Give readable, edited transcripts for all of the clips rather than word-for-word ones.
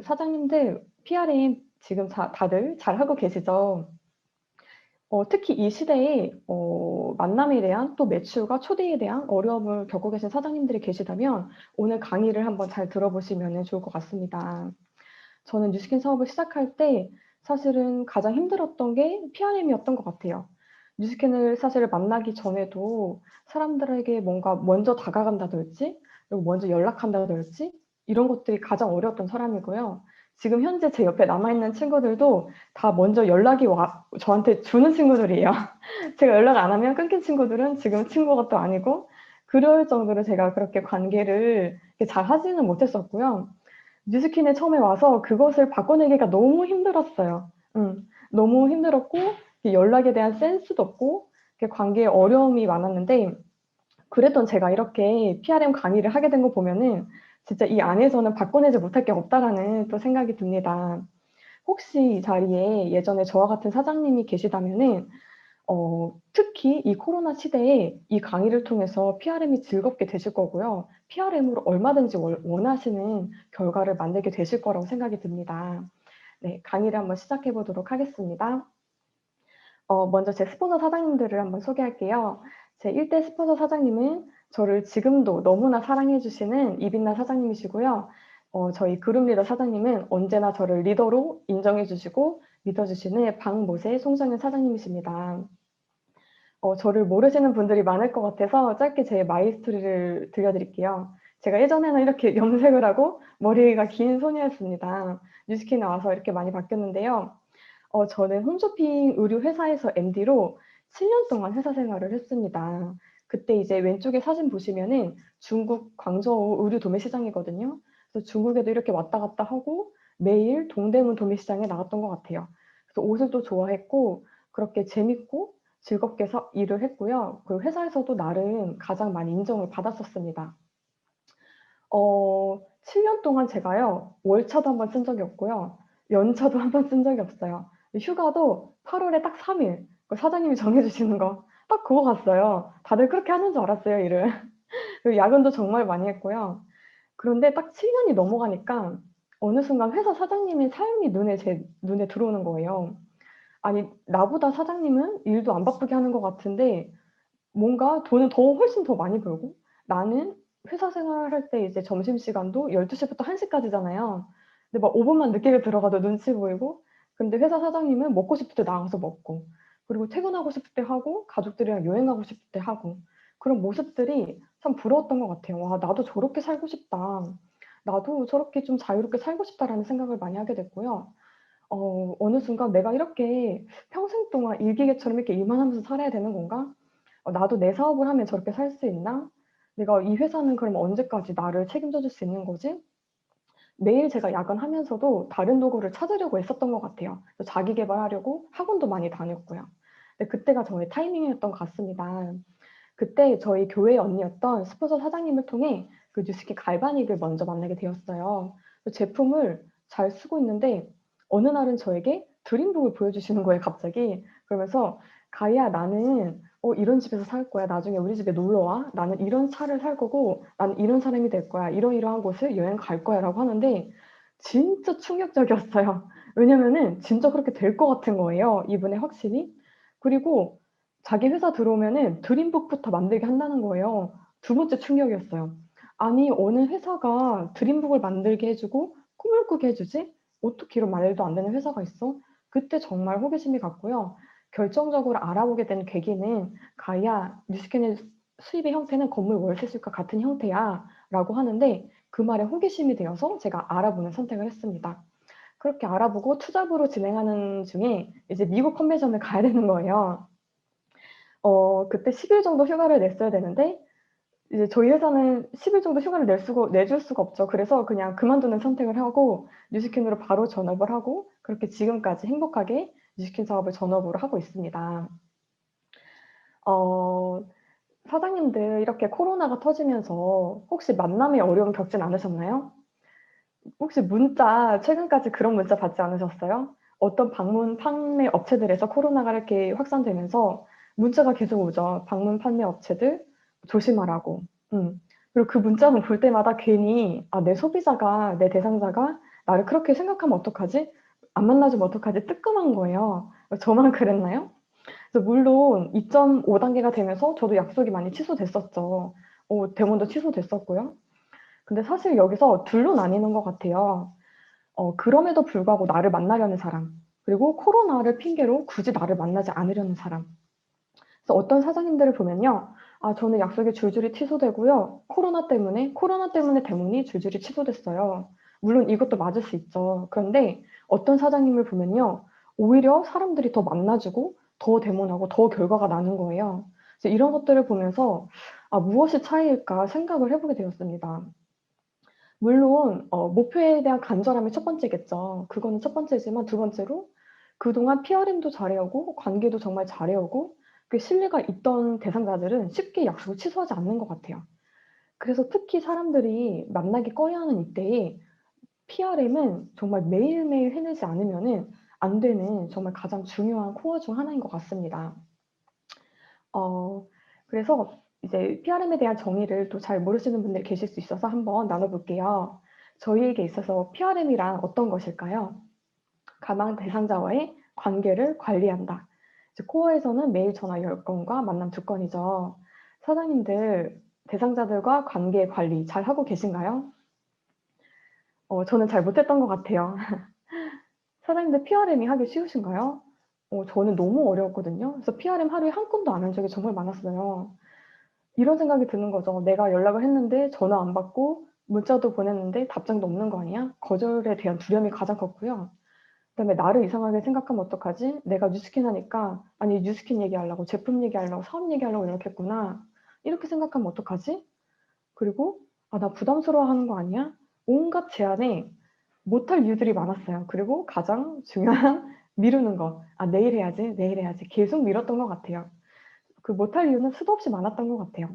사장님들 PRM 지금 다들 잘하고 계시죠? 특히 이 시대에 만남에 대한 또 매출과 초대에 대한 어려움을 겪고 계신 사장님들이 계시다면 오늘 강의를 한번 잘 들어보시면 좋을 것 같습니다. 저는 뉴스킨 사업을 시작할 때 사실은 가장 힘들었던 게 PRM이었던 것 같아요. 뉴스킨을 사실 만나기 전에도 사람들에게 뭔가 먼저 다가간다든지 그리고 먼저 연락한다든지 이런 것들이 가장 어려웠던 사람이고요. 지금 현재 제 옆에 남아있는 친구들도 다 먼저 연락이 저한테 주는 친구들이에요. 제가 연락 안 하면 끊긴 친구들은 지금 친구가 또 아니고 그럴 정도로 제가 그렇게 관계를 잘 하지는 못했었고요. 뉴스킨에 처음에 와서 그것을 바꿔내기가 너무 힘들었어요. 너무 힘들었고 연락에 대한 센스도 없고 관계에 어려움이 많았는데 그랬던 제가 이렇게 PRM 강의를 하게 된 거 보면은 진짜 이 안에서는 바꿔내지 못할 게 없다라는 또 생각이 듭니다. 혹시 이 자리에 예전에 저와 같은 사장님이 계시다면은 특히 이 코로나 시대에 이 강의를 통해서 PRM이 즐겁게 되실 거고요. PRM으로 얼마든지 원하시는 결과를 만들게 되실 거라고 생각이 듭니다. 네, 강의를 한번 시작해 보도록 하겠습니다. 먼저 제 스폰서 사장님들을 한번 소개할게요. 제 1대 스폰서 사장님은 저를 지금도 너무나 사랑해 주시는 이빈나 사장님이시고요. 저희 그룹 리더 사장님은 언제나 저를 리더로 인정해 주시고 믿어 주시는 박모세 송정현 사장님이십니다. 저를 모르시는 분들이 많을 것 같아서 짧게 제 마이 스토리를 들려드릴게요. 제가 예전에는 이렇게 염색을 하고 머리가 긴 소녀였습니다. 뉴스킨에 와서 이렇게 많이 바뀌었는데요. 저는 홈쇼핑 의류 회사에서 MD로 7년 동안 회사 생활을 했습니다. 그때 이제 왼쪽에 사진 보시면은 중국 광저우 의류 도매 시장이거든요. 그래서 중국에도 이렇게 왔다 갔다 하고 매일 동대문 도매 시장에 나갔던 것 같아요. 그래서 옷을 또 좋아했고 그렇게 재밌고 즐겁게 일을 했고요. 그리고 회사에서도 나름 가장 많이 인정을 받았었습니다. 7년 동안 제가요, 월차도 한 번 쓴 적이 없고요. 연차도 한 번 쓴 적이 없어요. 휴가도 8월에 딱 3일. 사장님이 정해주시는 거. 딱 그거 갔어요. 다들 그렇게 하는 줄 알았어요, 일을. 그리고 야근도 정말 많이 했고요. 그런데 딱 7년이 넘어가니까 어느 순간 회사 사장님의 삶이 제 눈에 들어오는 거예요. 아니, 나보다 사장님은 일도 안 바쁘게 하는 것 같은데 뭔가 돈은 훨씬 더 많이 벌고 나는 회사 생활할 때 이제 점심시간도 12시부터 1시까지잖아요. 근데 막 5분만 늦게 들어가도 눈치 보이고 근데 회사 사장님은 먹고 싶을 때 나가서 먹고 그리고 퇴근하고 싶을 때 하고 가족들이랑 여행하고 싶을 때 하고 그런 모습들이 참 부러웠던 것 같아요. '와 나도 저렇게 살고 싶다. 나도 저렇게 좀 자유롭게 살고 싶다.'라는 생각을 많이 하게 됐고요. 어느 순간 '내가 이렇게 평생 동안 일기계처럼 이렇게 일만 하면서 살아야 되는 건가? 나도 내 사업을 하면 저렇게 살 수 있나? 내가 이 회사는 그럼 언제까지 나를 책임져 줄 수 있는 거지?' 매일 제가 야근하면서도 다른 도구를 찾으려고 애썼던 것 같아요. 그래서 자기 계발하려고 학원도 많이 다녔고요. 근데 그때가 저의 타이밍이었던 것 같습니다. 그때 저희 교회 언니였던 스폰서 사장님을 통해 그 뉴스킨 갈바닉을 먼저 만나게 되었어요. 그 제품을 잘 쓰고 있는데 어느 날은 저에게 드림북을 보여주시는 거예요, 갑자기. 그러면서 "가희야, 나는 이런 집에서 살 거야. 나중에 우리 집에 놀러 와. 나는 이런 차를 살 거고 나는 이런 사람이 될 거야. 이러이러한 곳을 여행 갈 거야."라고 하는데 진짜 충격적이었어요. 왜냐면은 진짜 그렇게 될 것 같은 거예요, 이분의 확신이. 그리고 자기 회사 들어오면은 드림북부터 만들게 한다는 거예요. 두 번째 충격이었어요. 아니 어느 회사가 드림북을 만들게 해 주고 꿈을 꾸게 해 주지? 어떻게 이런 말도 안 되는 회사가 있어? 그때 정말 호기심이 갔고요. 결정적으로 알아보게 된 계기는 "가희야, 뉴스캔의 수입의 형태는 건물 월세 수입과 같은 형태야."라고 하는데 그 말에 호기심이 되어서 제가 알아보는 선택을 했습니다. 그렇게 알아보고 투잡으로 진행하는 중에 이제 미국 컨벤션을 가야 되는 거예요. 그때 10일 정도 휴가를 냈어야 되는데 이제 저희 회사는 10일 정도 휴가를 내줄 수가 없죠. 그래서 그냥 그만두는 선택을 하고 뉴스킨으로 바로 전업을 하고 그렇게 지금까지 행복하게 뉴스킨 사업을 전업으로 하고 있습니다. 어 사장님들 이렇게 코로나가 터지면서 혹시 만남의 어려움 겪진 않으셨나요? 혹시 문자 최근까지 그런 문자 받지 않으셨어요? 어떤 방문 판매 업체들에서 코로나가 이렇게 확산되면서 문자가 계속 오죠. 방문 판매 업체들 조심하라고. 음. 그리고 그 문자만 볼 때마다 괜히 '아 내 소비자가 내 대상자가 나를 그렇게 생각하면 어떡하지? 안 만나주면 어떡하지?' 뜨끔한 거예요. 저만 그랬나요? 그래서 물론 2.5 단계가 되면서 저도 약속이 많이 취소됐었죠. 대면도 취소됐었고요. 근데 사실 여기서 둘로 나뉘는 것 같아요. 그럼에도 불구하고 나를 만나려는 사람, 그리고 코로나를 핑계로 굳이 나를 만나지 않으려는 사람. 그래서 어떤 사장님들을 보면요. 저는 약속이 줄줄이 취소되고요. 코로나 때문에 대문이 줄줄이 취소됐어요. 물론 이것도 맞을 수 있죠. 그런데 어떤 사장님을 보면요. 오히려 사람들이 더 만나주고 더 대문하고 더 결과가 나는 거예요. 그래서 이런 것들을 보면서 무엇이 차이일까 생각을 해보게 되었습니다. 물론 목표에 대한 간절함이 첫 번째겠죠. 그거는 첫 번째지만 두 번째로 그동안 PRM도 잘해오고 관계도 정말 잘해오고 그 신뢰가 있던 대상자들은 쉽게 약속을 취소하지 않는 것 같아요. 그래서 특히 사람들이 만나기 꺼려하는 이때에 PRM은 정말 매일매일 해내지 않으면은 안 되는 정말 가장 중요한 코어 중 하나인 것 같습니다. 어 그래서 이제 PRM에 대한 정의를 또 잘 모르시는 분들이 계실 수 있어서 한번 나눠 볼게요. 저희에게 있어서 PRM이란 어떤 것일까요? 가망 대상자와의 관계를 관리한다. 이제 코어에서는 메일 전화 10건과 만남 2건이죠. 사장님들 대상자들과 관계 관리 잘하고 계신가요? 저는 잘 못했던 것 같아요. 사장님들 PRM이 하기 쉬우신가요? 저는 너무 어려웠거든요. 그래서 PRM 하루에 한 건도 안 한 적이 정말 많았어요. 이런 생각이 드는 거죠. '내가 연락을 했는데 전화 안 받고 문자도 보냈는데 답장도 없는 거 아니야?' 거절에 대한 두려움이 가장 컸고요. 그다음에 '나를 이상하게 생각하면 어떡하지? 내가 뉴스킨 하니까 아니 뉴스킨 얘기하려고 제품 얘기하려고 사업 얘기하려고 연락했구나. 이렇게 생각하면 어떡하지?' 그리고 '아 나 부담스러워하는 거 아니야?' 온갖 제안에 못할 이유들이 많았어요. 그리고 가장 중요한 미루는 거. '아 내일 해야지, 내일 해야지.' 계속 미뤘던 것 같아요. 그 못할 이유는 수도 없이 많았던 것 같아요.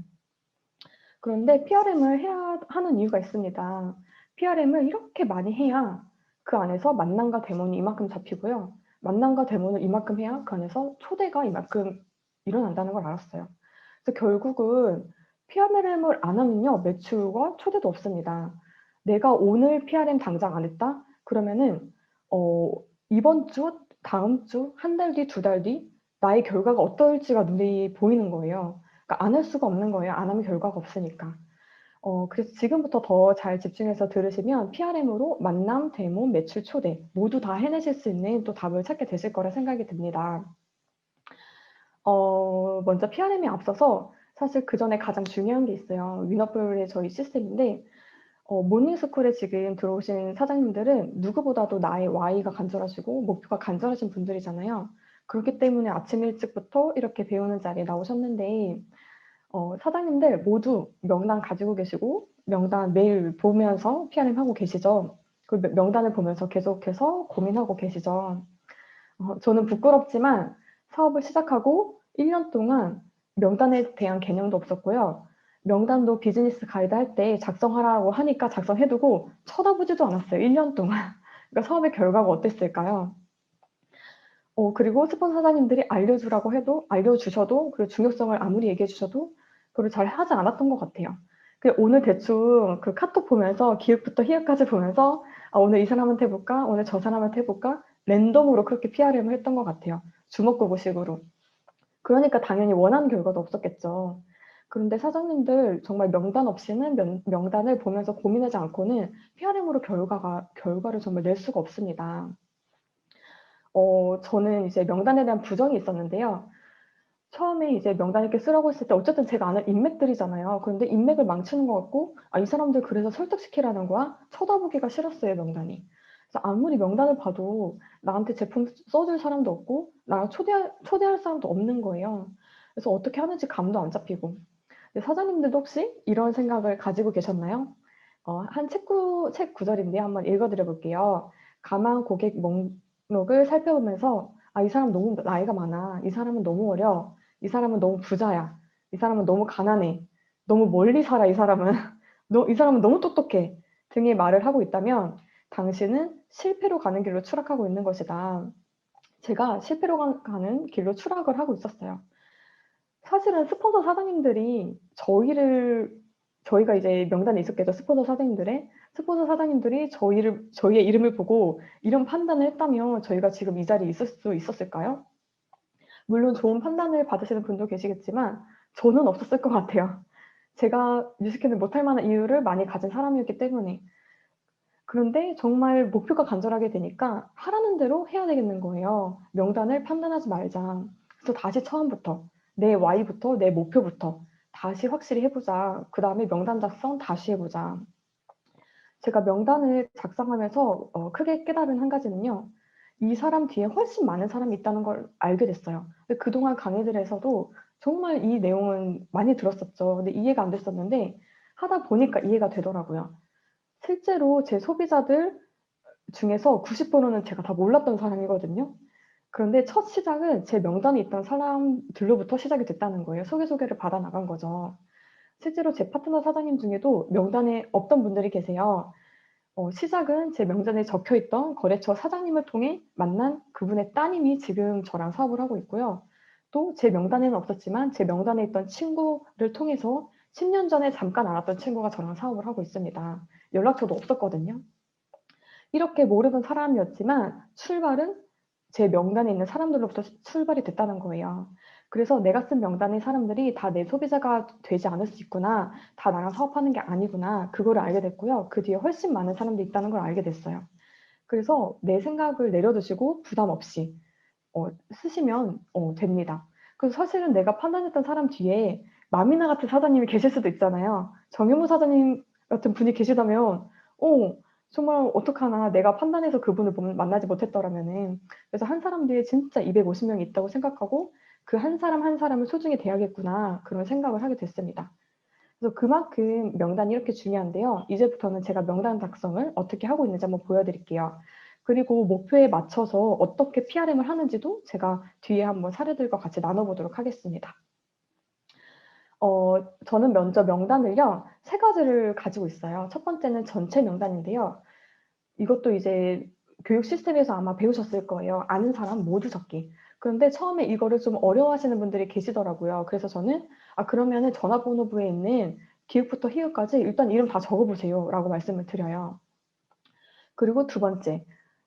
그런데 PRM을 해야 하는 이유가 있습니다. PRM을 이렇게 많이 해야 그 안에서 만남과 대면이 이만큼 잡히고요. 만남과 대면을 이만큼 해야 그 안에서 초대가 이만큼 일어난다는 걸 알았어요. 그래서 결국은 PRM을 안 하면요. 매출과 초대도 없습니다. 내가 오늘 PRM 당장 안 했다? 그러면은 어 이번 주, 다음 주, 한 달 뒤, 두 달 뒤 나의 결과가 어떨지가 눈에 보이는 거예요. 그러니까 안 할 수가 없는 거예요. 안 하면 결과가 없으니까. 그래서 지금부터 더 잘 집중해서 들으시면 PRM으로 만남, 데모, 매출, 초대 모두 다 해내실 수 있는 또 답을 찾게 되실 거라 생각이 듭니다. 먼저 PRM에 앞서서 사실 그전에 가장 중요한 게 있어요. 위너플의 저희 시스템인데 모닝스쿨에 지금 들어오신 사장님들은 누구보다도 나의 Y가 간절하시고 목표가 간절하신 분들이잖아요. 그렇기 때문에 아침 일찍부터 이렇게 배우는 자리에 나오셨는데 사장님들 모두 명단 가지고 계시고 명단 매일 보면서 PRM 하고 계시죠. 그 명단을 보면서 계속해서 고민하고 계시죠. 저는 부끄럽지만 사업을 시작하고 1년 동안 명단에 대한 개념도 없었고요. 명단도 비즈니스 가이드 할 때 작성하라고 하니까 작성해 두고 쳐다보지도 않았어요, 1년 동안. 그러니까 사업의 결과가 어땠을까요? 그리고 스폰 사장님들이 알려주라고 해도 알려주셔도 그 중요성을 아무리 얘기해 주셔도 그걸 잘 하지 않았던 것 같아요. 오늘 대충 그 카톡 보면서 기획부터 희획까지 보면서 '아 오늘 이 사람한테 해 볼까? 오늘 저 사람한테 해 볼까?' 랜덤으로 그렇게 PRM을 했던 것 같아요, 주먹구구식으로. 그러니까 당연히 원하는 결과도 없었겠죠. 그런데 사장님들 정말 명단 없이는 명단을 보면서 고민하지 않고는 PRM으로 결과를 정말 낼 수가 없습니다. 저는 이제 명단에 대한 부정이 있었는데요. 처음에 이제 명단 이렇게 쓰라고 했을 때 어쨌든 제가 아는 인맥들이잖아요. 그런데 인맥을 망치는 것 같고 '아 이 사람들 그래서 설득시키라는 거야?' 쳐다보기가 싫었어요, 명단이. 그래서 아무리 명단을 봐도 나한테 제품 써줄 사람도 없고 나랑 초대할 사람도 없는 거예요. 그래서 어떻게 하는지 감도 안 잡히고. 근데 사장님들도 혹시 이런 생각을 가지고 계셨나요? 한 책 구절인데요. 한번 읽어 드려 볼게요. "가망 고객 목록을 살펴보면서 '아 이 사람 너무 나이가 많아. 이 사람은 너무 어려. 이 사람은 너무 부자야. 이 사람은 너무 가난해. 너무 멀리 살아 이 사람은. 이 사람은 너무 똑똑해.' 등의 말을 하고 있다면 당신은 실패로 가는 길로 추락하고 있는 것이다." 제가 실패로 가는 길로 추락을 하고 있었어요. 사실은 스폰서 사장님들이 저희를 저희가 이제 명단에 있었겠죠. 스폰서 사장님들의. 스폰서 사장님들이 저희의 이름을 보고 이런 판단을 했다면 저희가 지금 이 자리에 있을 수 있었을까요? 물론 좋은 판단을 받으시는 분도 계시겠지만 저는 없었을 것 같아요. 제가 뉴스캔을 못할 만한 이유를 많이 가진 사람이었기 때문에. 그런데 정말 목표가 간절하게 되니까 하라는 대로 해야 되겠는 거예요. 명단을 판단하지 말자. 그래서 다시 처음부터 내 Y부터 내 목표부터 다시 확실히 해 보자. 그다음에 명단 작성 다시 해 보자. 제가 명단을 작성하면서 크게 깨달은 한 가지는요. 이 사람 뒤에 훨씬 많은 사람이 있다는 걸 알게 됐어요. 근데 그동안 강의들에서도 정말 이 내용은 많이 들었었죠. 근데 이해가 안 됐었는데 하다 보니까 이해가 되더라고요. 실제로 제 소비자들 중에서 90%는 제가 다 몰랐던 사람이거든요. 그런데 첫 시작은 제 명단에 있던 사람들로부터 시작이 됐다는 거예요. 소개를 받아 나간 거죠. 실제로 제 파트너 사장님 중에도 명단에 없던 분들이 계세요. 시작은 제 명단에 적혀 있던 거래처 사장님을 통해 만난 그분의 따님이 지금 저랑 사업을 하고 있고요. 또 제 명단에는 없었지만 제 명단에 있던 친구를 통해서 10년 전에 잠깐 알았던 친구가 저랑 사업을 하고 있습니다. 연락처도 없었거든요. 이렇게 모르던 사람이었지만 출발은 제 명단에 있는 사람들로부터 출발이 됐다는 거예요. 그래서 '내가 쓴 명단의 사람들이 다 내 소비자가 되지 않을 수 있구나. 다 나랑 사업하는 게 아니구나.' 그거를 알게 됐고요. 그 뒤에 훨씬 많은 사람들이 있다는 걸 알게 됐어요. 그래서 내 생각을 내려두시고 부담 없이 쓰시면 됩니다. 그래서 사실은 내가 판단했던 사람 뒤에 마미나 같은 사장님이 계실 수도 있잖아요. 정현무 사장님 같은 분이 계시다면 어 정말 어떡하나 내가 판단해서 그분을 만나지 못했더라면은. 그래서 '한 사람 뒤에 진짜 250 명이 있다고 생각하고 그 한 사람 한 사람을 소중히 대하겠구나.' 그런 생각을 하게 됐습니다. 그래서 그만큼 명단이 이렇게 중요한데요. 이제부터는 제가 명단 작성을 어떻게 하고 있는지 한번 보여 드릴게요. 그리고 목표에 맞춰서 어떻게 PRM을 하는지도 제가 뒤에 한번 사례들과 같이 나눠 보도록 하겠습니다. 저는 먼저 명단을요, 3 가지를 가지고 있어요. 첫 번째는 전체 명단인데요. 이것도 이제 교육 시스템에서 아마 배우셨을 거예요. 아는 사람 모두 적기. 그런데 처음에 이거를 좀 어려워하시는 분들이 계시더라고요. 그래서 저는 "아 그러면은 전화번호부에 있는 기읍부터 희읍까지 일단 이름 다 적어 보세요."라고 말씀을 드려요. 그리고 두 번째,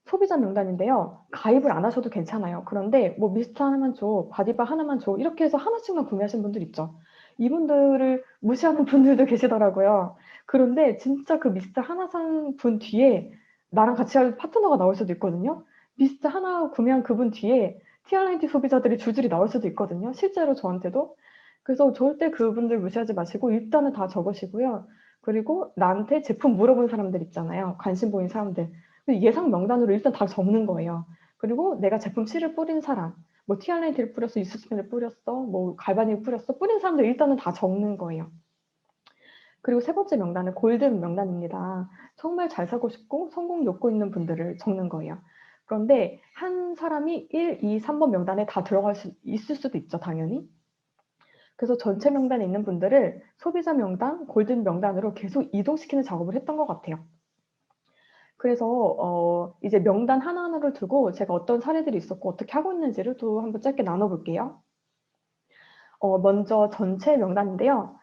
소비자 명단인데요. 가입을 안 하셔도 괜찮아요. 그런데 뭐 "미스트 하나만 줘. 바디바 하나만 줘." 이렇게 해서 하나씩만 구매하시는 분들 있죠. 이분들을 무시하는 분들도 계시더라고요. 그런데 진짜 그 미스트 하나 산 분 뒤에 나랑 같이 할 파트너가 나올 수도 있거든요. 미스트 하나 구매한 그분 뒤에 TR90 소비자들이 줄줄이 나올 수도 있거든요, 실제로 저한테도. 그래서 절대 그분들 무시하지 마시고 일단은 다 적으시고요. 그리고 나한테 제품 물어본 사람들 있잖아요. 관심 보인 사람들. 그 예상 명단으로 일단 다 적는 거예요. 그리고 내가 제품 C를 뿌린 사람, 뭐 티알렌티를 뿌렸어, 이수스펜을 뿌렸어, 뭐 갈바닉을 뿌렸어, 뿌린 사람들 일단은 다 적는 거예요. 그리고 세 번째 명단은 골든 명단입니다. 정말 잘 사고 싶고 성공 욕구 있는 분들을 적는 거예요. 그런데 한 사람이 1, 2, 3번 명단에 다 들어갈 수 있을 수도 있죠, 당연히. 그래서 전체 명단에 있는 분들을 소비자 명단, 골든 명단으로 계속 이동시키는 작업을 했던 것 같아요. 그래서 이제 명단 하나하나를 두고 제가 어떤 사례들이 있었고 어떻게 하고 있는지를 또 한번 짧게 나눠 볼게요. 먼저 전체 명단인데요.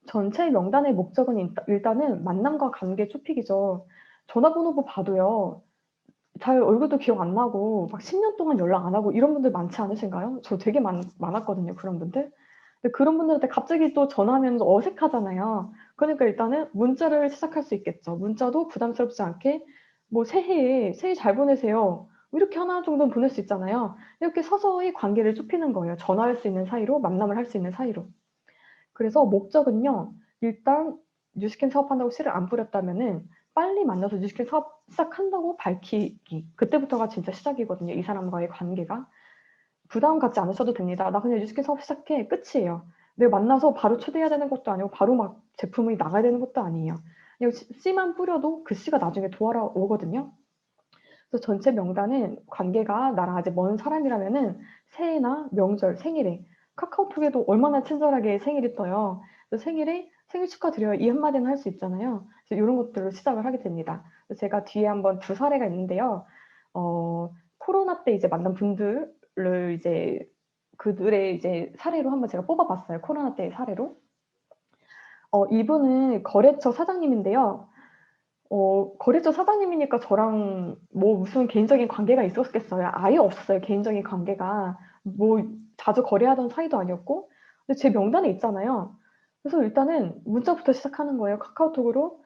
전체 명단의 목적은 일단은 만남과 관계 좁히기죠. 전화번호부 봐도요. 잘 얼굴도 기억 안 나고 막 10년 동안 연락 안 하고 이런 분들 많지 않으신가요? 저 되게 많았거든요, 그런 분들. 근데 그런 분들한테 갑자기 또 전화하면 어색하잖아요. 그러니까 일단은 문자를 시작할 수 있겠죠. 문자도 부담스럽지 않게 뭐 "새해에 새해 잘 보내세요." 이렇게 하나 정도는 보낼 수 있잖아요. 이렇게 서서히 관계를 좁히는 거예요. 전화할 수 있는 사이로, 만남을 할 수 있는 사이로. 그래서 목적은요. 일단 뉴스캔 사업한다고 씨를 안 뿌렸다면은 빨리 만나서 뉴스캔 사업 시작한다고 밝히기. 그때부터가 진짜 시작이거든요, 이 사람과의 관계가. 부담 갖지 않으셔도 됩니다. "나 그냥 뉴스캔 사업 시작해." 끝이에요. 내가 만나서 바로 초대해야 되는 것도 아니고 바로 막 제품이 나가야 되는 것도 아니에요. 그냥 씨만 뿌려도 그 씨가 나중에 돌아오거든요. 그래서 전체 명단은 관계가 나랑 아직 먼 사람이라면은 새해나 명절, 생일에 카카오톡에도 얼마나 친절하게 생일이 떠요. 그래서 생일에 "생일 축하드려요." 이 한마디는 할 수 있잖아요. 그래서 요런 것들로 시작을 하게 됩니다. 그래서 제가 뒤에 한번 두 사례가 있는데요. 코로나 때 이제 만난 분들을 이제 그들의 이제 사례로 한번 제가 뽑아 봤어요, 코로나 때의 사례로. 이분은 거래처 사장님인데요. 거래처 사장님이니까 저랑 뭐 무슨 개인적인 관계가 있었겠어요? 아예 없었어요, 개인적인 관계가. 뭐 자주 거래하던 사이도 아니었고. 근데 제 명단에 있잖아요. 그래서 일단은 문자부터 시작하는 거예요, 카카오톡으로.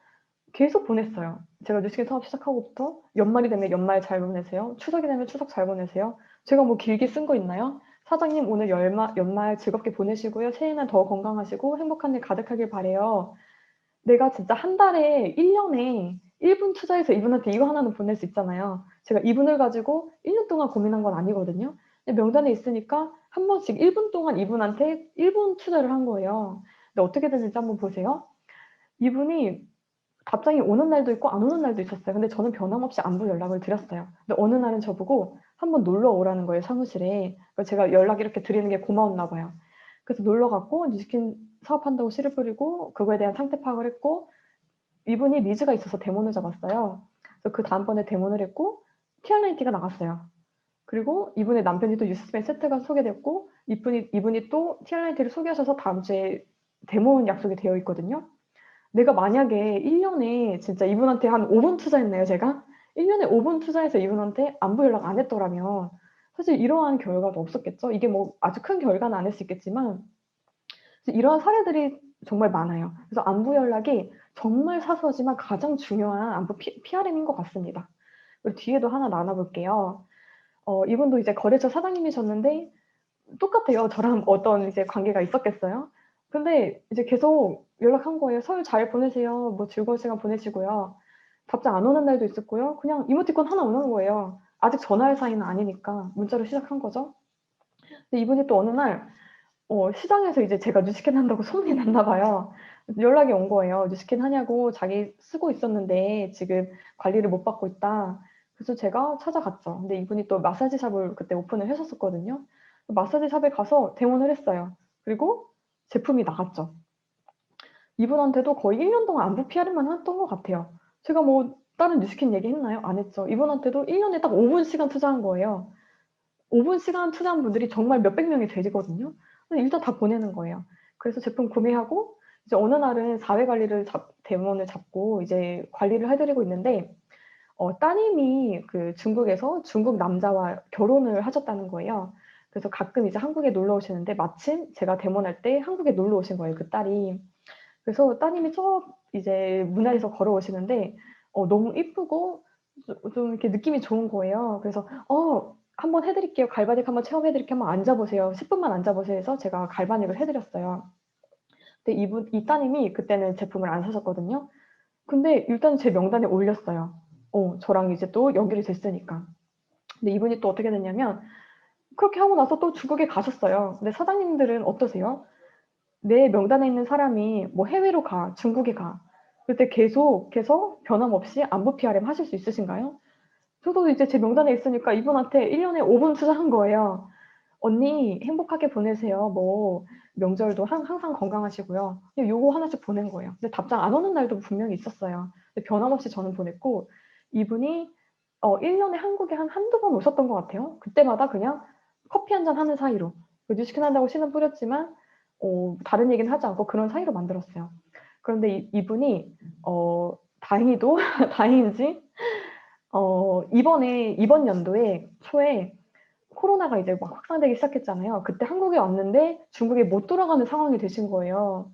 계속 보냈어요. 제가 뉴스킨 사업 시작하고부터 연말이 되면 연말 잘 보내세요. 추석이 되면 추석 잘 보내세요. 제가 뭐 길게 쓴 거 있나요? 사장님 오늘 연말 즐겁게 보내시고요. 새해는 더 건강하시고 행복한 일 가득하길 바래요. 내가 진짜 한 달에 1년에 1분 투자해서 이분한테 이거 하나는 보낼 수 있잖아요. 제가 이분을 가지고 1년 동안 고민한 건 아니거든요. 근데 명단에 있으니까 한 번씩 1분 동안 이분한테 1분 투자를 한 거예요. 근데 어떻게 됐는지 한번 보세요. 이분이 답장이 오는 날도 있고 안 오는 날도 있었어요. 근데 저는 변함없이 안부 연락을 드렸어요. 근데 어느 날은 저보고 한번 놀러 오라는 거예요, 사무실에. 그래서 제가 연락 이렇게 드리는 게 고마웠나 봐요. 그래서 놀러 갔고 뉴스킨 사업한다고 씨를 뿌리고 그거에 대한 상태 파악을 했고 이분이 니즈가 있어서 데모를 잡았어요. 그래서 그 다음번에 데모를 했고 TRNT가 나갔어요. 그리고 이분의 남편이 또 뉴스스펜 세트가 소개됐고 이분이 또 TRNT를 소개하셔서 다음 주에 데모 약속이 되어 있거든요. 내가 만약에 1년에 진짜 이분한테 한 5분 투자했네요, 제가. 1년에 5분 투자해서 이분한테 안부 연락 안 했더라면 사실 이러한 결과도 없었겠죠. 이게 뭐 아주 큰 결과는 아닐 수 있겠지만 이러한 사례들이 정말 많아요. 그래서 안부 연락이 정말 사소하지만 가장 중요한 안부 PRM인 것 같습니다. 그리고 뒤에도 하나 나눠볼게요. 이분도 이제 거래처 사장님이셨는데 똑같아요. 저랑 어떤 이제 관계가 있었겠어요. 근데 이제 계속 연락한 거예요. 설 잘 보내세요. 뭐 즐거운 시간 보내시고요. 답장 안 오는 날도 있었고요. 그냥 이모티콘 하나 오는 거예요. 아직 전화할 사이는 아니니까 문자로 시작한 거죠. 근데 이분이 또 어느 날 시장에서 이제 제가 뉴스캔 한다고 소문이 났나 봐요. 연락이 온 거예요. 뉴스캔 하냐고 자기 쓰고 있었는데 지금 관리를 못 받고 있다. 그래서 제가 찾아갔죠. 근데 이분이 또 마사지 샵을 그때 오픈을 하셨었거든요. 마사지 샵에 가서 대모를 했어요. 그리고 제품이 나갔죠. 이분한테도 거의 1년 동안 안부 PR만 했던 것 같아요. 제가 뭐 다른 뉴스킨 얘기했나요? 안 했죠. 이분한테도 1년에 딱 5분 시간 투자한 거예요. 5분 시간 투자한 분들이 정말 몇백 명이 되거든요. 일단 다 보내는 거예요. 그래서 제품 구매하고 이제 어느 날은 사회 관리를 대문을 잡고 이제 관리를 해드리고 있는데 따님이 그 중국에서 중국 남자와 결혼을 하셨다는 거예요. 그래서 가끔 이제 한국에 놀러 오시는데 마침 제가 대모할 때 한국에 놀러 오신 거예요, 그 딸이. 그래서 따님이 이제 문화에서 걸어오시는데 너무 이쁘고 좀 이렇게 느낌이 좋은 거예요. 그래서 한번 해드릴게요. 갈바닉 한번 체험해드릴게요. 한번 앉아보세요. 10분만 앉아보세요 해서 제가 갈바닉을 해드렸어요. 근데 이 따님이 그때는 제품을 안 사셨거든요. 근데 일단 제 명단에 올렸어요. 저랑 이제 또 연결이 됐으니까. 근데 이분이 또 어떻게 됐냐면 그렇게 하고 나서 또 중국에 가셨어요. 근데 사장님들은 어떠세요? 내 명단에 있는 사람이 뭐 해외로 가, 중국에 가. 그때 계속해서 변함없이 안부 PRM 하실 수 있으신가요? 저도 이제 제 명단에 있으니까 이분한테 1년에 5분 투자한 거예요. 언니 행복하게 보내세요. 뭐 명절도 항상 건강하시고요. 그냥 요거 하나씩 보낸 거예요. 근데 답장 안 오는 날도 분명히 있었어요. 근데 변함없이 저는 보냈고 이분이 1년에 한국에 한두 번 오셨던 것 같아요. 그때마다 그냥 커피 한 잔 하는 사이로 뉴스킨 한다고 씨는 뿌렸지만 다른 얘기는 하지 않고 그런 사이로 만들었어요. 그런데 이분이 다행히도 다행인지 이번 연도에 초에 코로나가 이제 막 확산되기 시작했잖아요. 그때 한국에 왔는데 중국에 못 돌아가는 상황이 되신 거예요.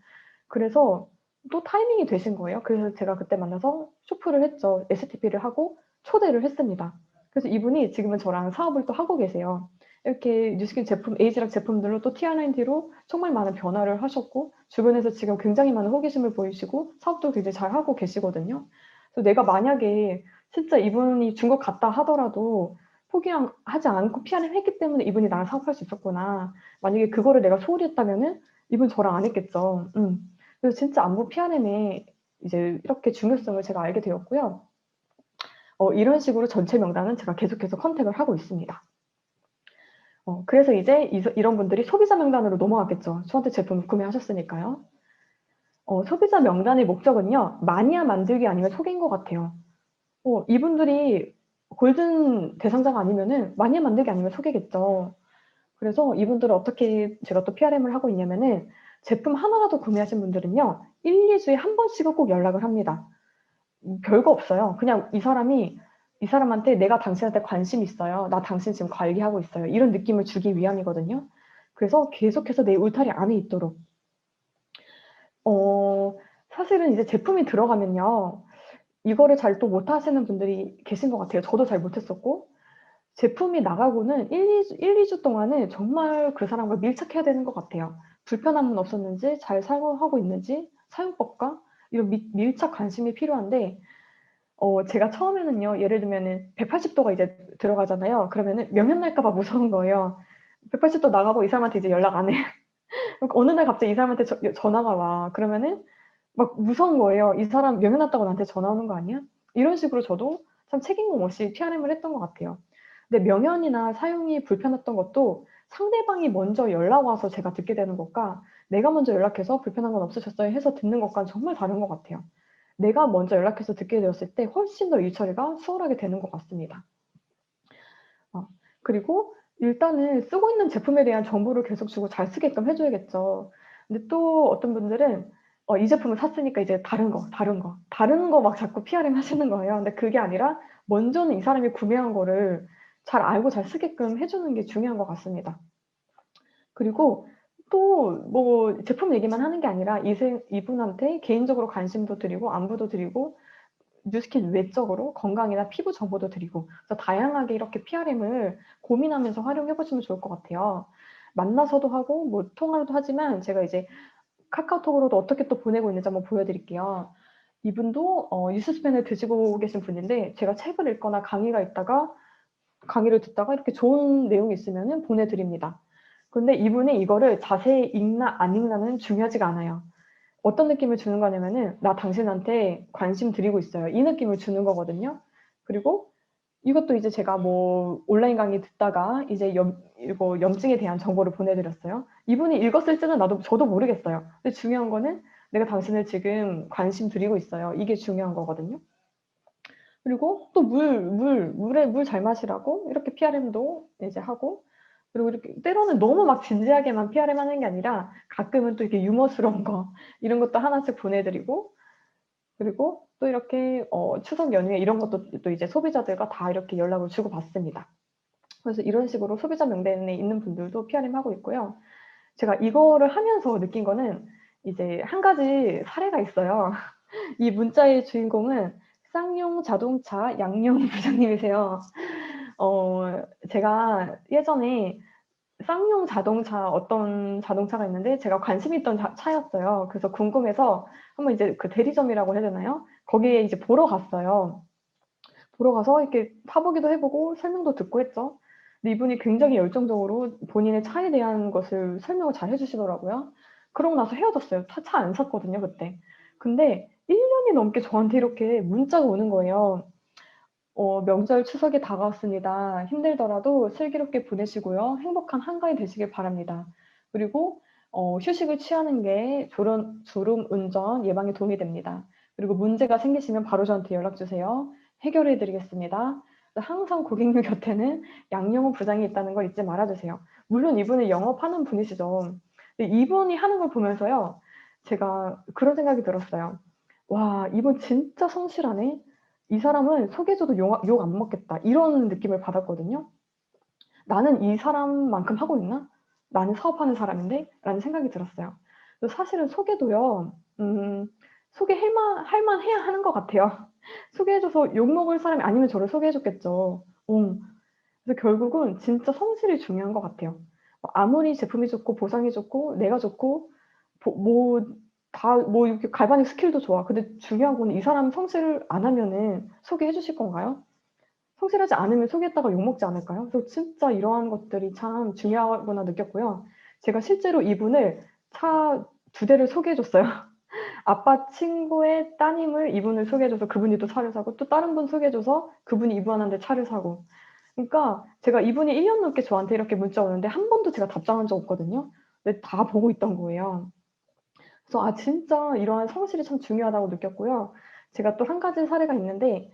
그래서 또 타이밍이 되신 거예요. 그래서 제가 그때 만나서 쇼프를 했죠. STP를 하고 초대를 했습니다. 그래서 이분이 지금은 저랑 사업을 또 하고 계세요. 이렇게 뉴스킨 제품, 에이지락 제품들로 또 TR9D로 정말 많은 변화를 하셨고 주변에서 지금 굉장히 많은 호기심을 보이시고 사업도 굉장히 잘 하고 계시거든요. 그래서 내가 만약에 진짜 이분이 중국 갔다 하더라도 포기하지 않고 PR을 했기 때문에 이분이 나랑 사업할 수 있었구나. 만약에 그거를 내가 소홀히 했다면은 이분 저랑 안 했겠죠. 그래서 진짜 안부 PRM의 이제 이렇게 중요성을 제가 알게 되었고요. 이런 식으로 전체 명단은 제가 계속해서 컨택을 하고 있습니다. 그래서 이제 이런 분들이 소비자 명단으로 넘어갔겠죠. 저한테 제품 구매하셨으니까요. 소비자 명단의 목적은요, 마니아 만들기 아니면 소개인 것 같아요. 이분들이 골든 대상자가 아니면은 마니아 만들기 아니면 소개겠죠. 그래서 이분들은 어떻게 제가 또 PRM을 하고 있냐면은 제품 하나라도 구매하신 분들은요, 1, 2주에 한 번씩은 꼭 연락을 합니다. 별거 없어요. 그냥 이 사람한테 내가 당신한테 관심 있어요. 나 당신 지금 관리하고 있어요. 이런 느낌을 주기 위함이거든요. 그래서 계속해서 내 울타리 안에 있도록. 어, 사실은 이제 제품이 들어가면요. 이거를 잘 또 못하시는 분들이 계신 것 같아요. 저도 잘 못했었고. 제품이 나가고는 1, 2주 동안은 정말 그 사람과 밀착해야 되는 것 같아요. 불편함은 없었는지, 잘 사용하고 있는지, 사용법과 이런 밀착 관심이 필요한데, 제가 처음에는요, 예를 들면은 180도가 이제 들어가잖아요. 그러면은 명현 날까 봐 무서운 거예요. 180도 나가고 이 사람한테 이제 연락 안 해. 그러니까 어느 날 갑자기 이 사람한테 전화가 와. 그러면은 막 무서운 거예요. 이 사람 명현 났다고 나한테 전화 오는 거 아니야? 이런 식으로 저도 참 책임감 없이 PRM을 했던 것 같아요. 근데 명현이나 사용이 불편했던 것도 상대방이 먼저 연락 와서 제가 듣게 되는 것과 내가 먼저 연락해서 불편한 건 없으셨어요 해서 듣는 것과는 정말 다른 것 같아요. 내가 먼저 연락해서 듣게 되었을 때 훨씬 더 일 처리가 수월하게 되는 것 같습니다. 어, 그리고 일단은 쓰고 있는 제품에 대한 정보를 계속 주고 잘 쓰게끔 해줘야겠죠. 근데 또 어떤 분들은 이 제품을 샀으니까 이제 다른 거 막 자꾸 PRM 하시는 거예요. 근데 그게 아니라 먼저는 이 사람이 구매한 거를 잘 알고 잘 쓰게끔 해주는 게 중요한 것 같습니다. 그리고 또 뭐 제품 얘기만 하는 게 아니라 이분한테 개인적으로 관심도 드리고 안부도 드리고 뉴스킨 외적으로 건강이나 피부 정보도 드리고 그래서 다양하게 이렇게 PRM을 고민하면서 활용해 보시면 좋을 것 같아요. 만나서도 하고 뭐 통화로도 하지만 제가 이제 카카오톡으로도 어떻게 또 보내고 있는지 한번 보여드릴게요. 이분도 뉴스스팬을 드시고 계신 분인데 제가 책을 읽거나 강의를 듣다가 이렇게 좋은 내용이 있으면 보내드립니다. 근데 이분이 이거를 자세히 읽나 안 읽나는 중요하지가 않아요. 어떤 느낌을 주는 거냐면은 나 당신한테 관심 드리고 있어요. 이 느낌을 주는 거거든요. 그리고 이것도 이제 제가 뭐 온라인 강의 듣다가 이제 이거 염증에 대한 정보를 보내드렸어요. 이분이 읽었을지는 저도 모르겠어요. 근데 중요한 거는 내가 당신을 지금 관심 드리고 있어요. 이게 중요한 거거든요. 그리고 또 물에 물 잘 마시라고 이렇게 PRM도 이제 하고 그리고 이렇게 때로는 너무 막 진지하게만 PRM 하는 게 아니라 가끔은 또 이렇게 유머스러운 거 이런 것도 하나씩 보내드리고 그리고 또 이렇게 추석 연휴에 이런 것도 또 이제 소비자들과 다 이렇게 연락을 주고받습니다. 그래서 이런 식으로 소비자 명단에 있는 분들도 PRM 하고 있고요. 제가 이거를 하면서 느낀 거는 이제 한 가지 사례가 있어요. 이 문자의 주인공은 쌍용 자동차 양용 부장님이세요. 제가 예전에 쌍용 자동차 어떤 자동차가 있는데 제가 관심 있던 차였어요. 그래서 궁금해서 한번 이제 그 대리점이라고 해야 되나요? 거기에 이제 보러 갔어요. 보러 가서 이렇게 타보기도 해보고 설명도 듣고 했죠. 근데 이분이 굉장히 열정적으로 본인의 차에 대한 것을 설명을 잘 해주시더라고요. 그러고 나서 헤어졌어요. 차 안 샀거든요, 그때. 근데 1년이 넘게 저한테 이렇게 문자가 오는 거예요. 명절 추석이 다가왔습니다. 힘들더라도 슬기롭게 보내시고요. 행복한 한가위 되시길 바랍니다. 그리고 휴식을 취하는 게 졸음 운전 예방에 도움이 됩니다. 그리고 문제가 생기시면 바로 저한테 연락 주세요. 해결해 드리겠습니다. 항상 고객님 곁에는 양용호 부장이 있다는 걸 잊지 말아 주세요. 물론 이분은 영업하는 분이시죠. 근데 이분이 하는 걸 보면서요. 제가 그런 생각이 들었어요. 와, 이분 진짜 성실하네. 이 사람은 소개해줘도 욕 안 먹겠다. 이런 느낌을 받았거든요. 나는 이 사람만큼 하고 있나? 나는 사업하는 사람인데? 라는 생각이 들었어요. 사실은 소개도요, 할 만해야 하는 것 같아요. 소개해줘서 욕먹을 사람이 아니면 저를 소개해줬겠죠. 그래서 결국은 진짜 성실이 중요한 것 같아요. 아무리 제품이 좋고 보상이 좋고 내가 좋고 뭐 이렇게 갈바닉 스킬도 좋아. 근데 중요한 건 이 사람 성실을 안 하면은 소개해 주실 건가요? 성실하지 않으면 소개했다가 욕먹지 않을까요? 그래서 진짜 이러한 것들이 참 중요하구나 느꼈고요. 제가 실제로 이분을 차 2대를 소개해 줬어요. 아빠 친구의 따님을 이분을 소개해 줘서 그분이 또 차를 사고 또 다른 분 소개해 줘서 그분이 이분한테 차를 사고 그러니까 제가 이분이 1년 넘게 저한테 이렇게 문자 오는데 한 번도 제가 답장한 적 없거든요. 근데 다 보고 있던 거예요. 그래서 진짜 이러한 성실이 참 중요하다고 느꼈고요. 제가 또 한 가지 사례가 있는데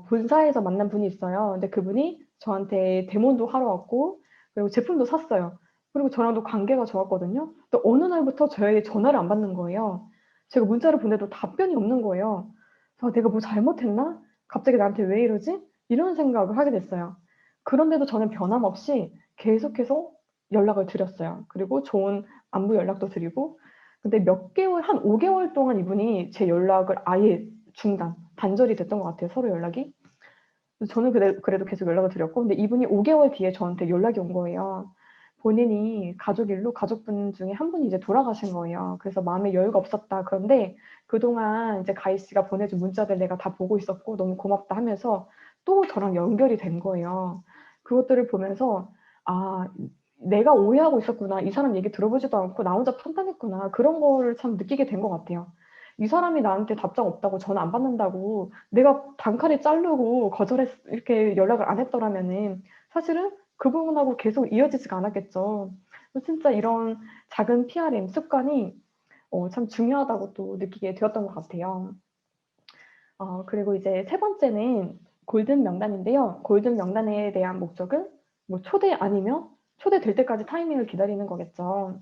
본사에서 만난 분이 있어요. 근데 그분이 저한테 데모도 하러 왔고 그리고 제품도 샀어요. 그리고 저랑도 관계가 좋았거든요. 또 어느 날부터 저에게 전화를 안 받는 거예요. 제가 문자를 보내도 답변이 없는 거예요. 그래서 '내가 뭐 잘못했나? 갑자기 나한테 왜 이러지?' 이런 생각을 하게 됐어요. 그런데도 저는 변함없이 계속해서 연락을 드렸어요. 그리고 좋은 안부 연락도 드리고. 근데 몇 개월 한 5 개월 동안 이분이 제 연락을 아예 단절이 됐던 것 같아요, 서로 연락이. 그래서 저는 그래도 계속 연락을 드렸고, 근데 이분이 5 개월 뒤에 저한테 연락이 온 거예요. 본인이 가족 일로 가족분 중에 한 분이 이제 돌아가신 거예요. 그래서 마음에 여유가 없었다. 그런데 그동안 이제 가희 씨가 보내준 문자들 내가 다 보고 있었고 너무 고맙다 하면서 또 저랑 연결이 된 거예요. 그것들을 보면서 '아, 내가 오해하고 있었구나. 이 사람 얘기 들어보지도 않고 나 혼자 판단했구나.' 그런 거를 참 느끼게 된 것 같아요. 이 사람이 나한테 답장 없다고 전화 안 받는다고 내가 단칼에 자르고 이렇게 연락을 안 했더라면은 사실은 그 부분하고 계속 이어지지가 않았겠죠. 진짜 이런 작은 PRM 습관이 참 중요하다고 또 느끼게 되었던 것 같아요. 그리고 이제 세 번째는 골든 명단인데요. 골든 명단에 대한 목적은 뭐 초대 아니면 초대될 때까지 타이밍을 기다리는 거겠죠.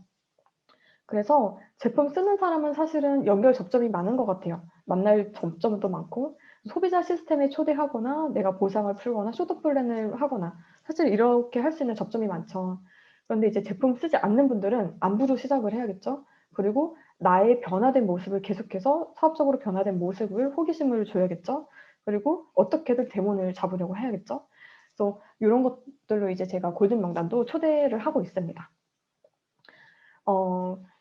그래서 제품 쓰는 사람은 사실은 연결 접점이 많은 것 같아요. 만날 접점도 많고, 소비자 시스템에 초대하거나 내가 보상을 풀거나 쇼트 플랜을 하거나 사실 이렇게 할 수 있는 접점이 많죠. 그런데 이제 제품 쓰지 않는 분들은 안부로 시작을 해야겠죠. 그리고 나의 변화된 모습을 계속해서 사업적으로 변화된 모습을 호기심을 줘야겠죠. 그리고 어떻게든 대본을 잡으려고 해야겠죠. 그래서 요런 것들로 이제 제가 골든 명단도 초대를 하고 있습니다.